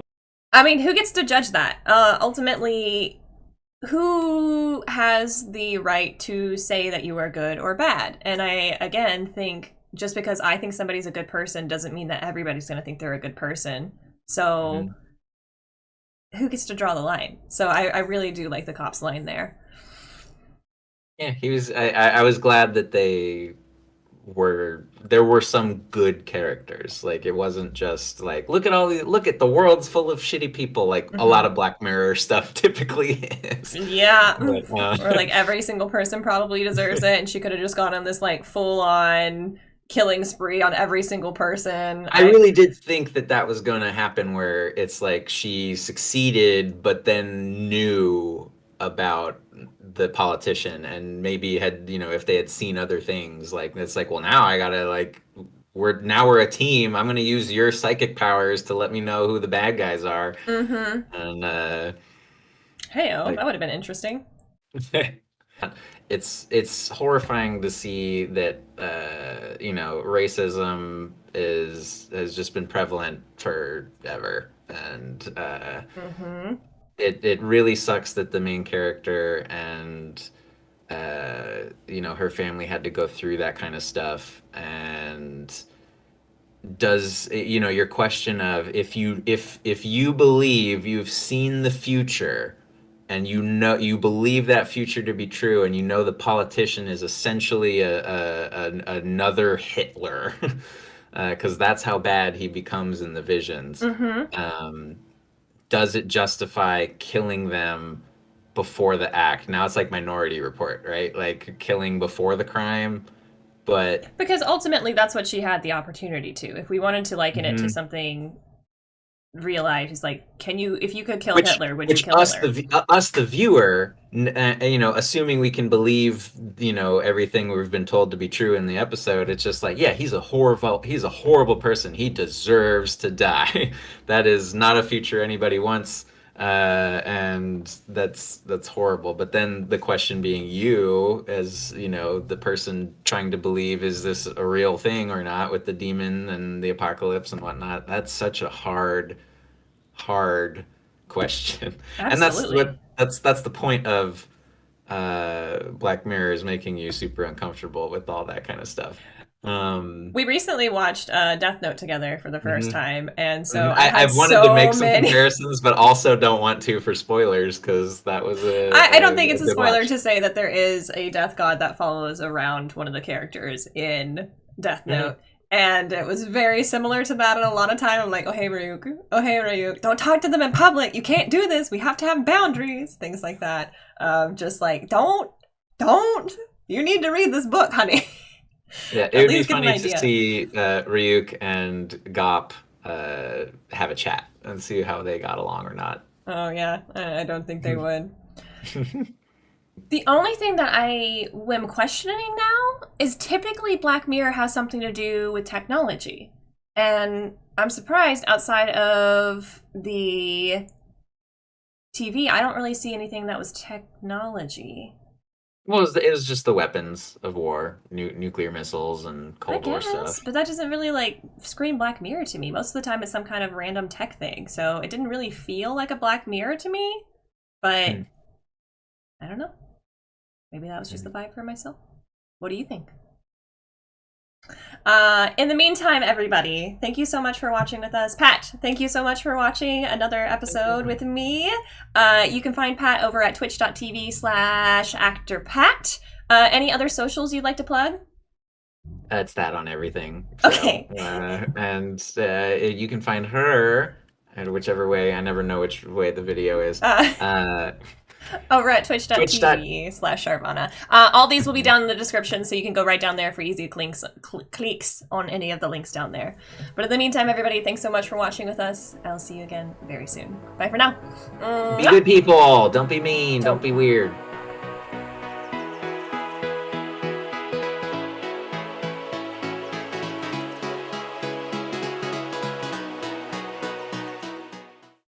I mean, who gets to judge that? Ultimately, who has the right to say that you are good or bad? And I, again, think just because I think somebody's a good person doesn't mean that everybody's going to think they're a good person. So, Mhm. who gets to draw the line? So, I really do like the cop's line there. Yeah, he was. I was glad that there were some good characters. Like it wasn't just like look at the world's full of shitty people like a lot Hmm. of Black Mirror stuff typically is. Yeah. But, Or like every single person probably deserves it, and she could have just gone on this like full on killing spree on every single person. I really did think that that was going to happen where it's like she succeeded but then knew about the politician and maybe had if they had seen other things like it's like well now I gotta like we're a team. I'm gonna use your psychic powers to let me know who the bad guys are. Mm-hmm. And Hey, oh, like that would have been interesting. it's horrifying to see that racism is has just been prevalent forever, and Mm-hmm. it really sucks that the main character and her family had to go through that kind of stuff. And does your question of if you believe you've seen the future and you believe that future to be true and the politician is essentially another Hitler because that's how bad he becomes in the visions. Mm-hmm. um, does it justify killing them before the act? Now it's like Minority Report, right? Like killing before the crime, but Because ultimately, that's what she had the opportunity to. If we wanted to liken it to Mhm. something real life, it's like, can you, if you could kill which Hitler, would you which kill Hitler? us the viewer, assuming we can believe everything we've been told to be true in the episode, it's just like yeah, he's a horrible person, he deserves to die. That is not a future anybody wants. And that's horrible. But then the question being, you as the person trying to believe, is this a real thing or not, with the demon and the apocalypse and whatnot? That's such a hard question. And Absolutely. that's the point of Black Mirror, is making you super uncomfortable with all that kind of stuff. um We recently watched Death Note together for the first mhm. time, and so I had I've wanted to so make some many. comparisons but also don't want to for spoilers because that was I don't think a it's a good spoiler watch. to say that there is a death god that follows around one of the characters in Death Mhm. Note. And it was very similar to that. And a lot of time, I'm like, oh, hey, Ryuk. Oh, hey, Ryuk. Don't talk to them in public. You can't do this. We have to have boundaries. Things like that. Just like, don't. You need to read this book, honey. Yeah, it At would be least get an funny to idea. see Ryuk and Gop have a chat and see how they got along or not. Oh, yeah. I don't think they would. The only thing that I am questioning now is typically Black Mirror has something to do with technology. And I'm surprised outside of the TV, I don't really see anything that was technology. Well, it was just the weapons of war, nuclear missiles and I Cold War guess, stuff. but that doesn't really like scream Black Mirror to me. Most of the time it's some kind of random tech thing. So it didn't really feel like a Black Mirror to me, but Hmm. I don't know. Maybe that was just the vibe for myself. What do you think? In the meantime, everybody, thank you so much for watching with us. Pat, thank you so much for watching another episode with me. You can find Pat over at twitch.tv/ActorPat. Any other socials you'd like to plug? It's that on everything. So, Okay. and you can find her, and whichever way, I never know which way the video is. Uh, Uh, Over at twitch.tv/Charvana. All these will be down in the description, so you can go right down there for easy clicks on any of the links down there. But in the meantime, everybody, thanks so much for watching with us. I'll see you again very soon. Bye for now. Be good people. Don't be mean. Don't be weird.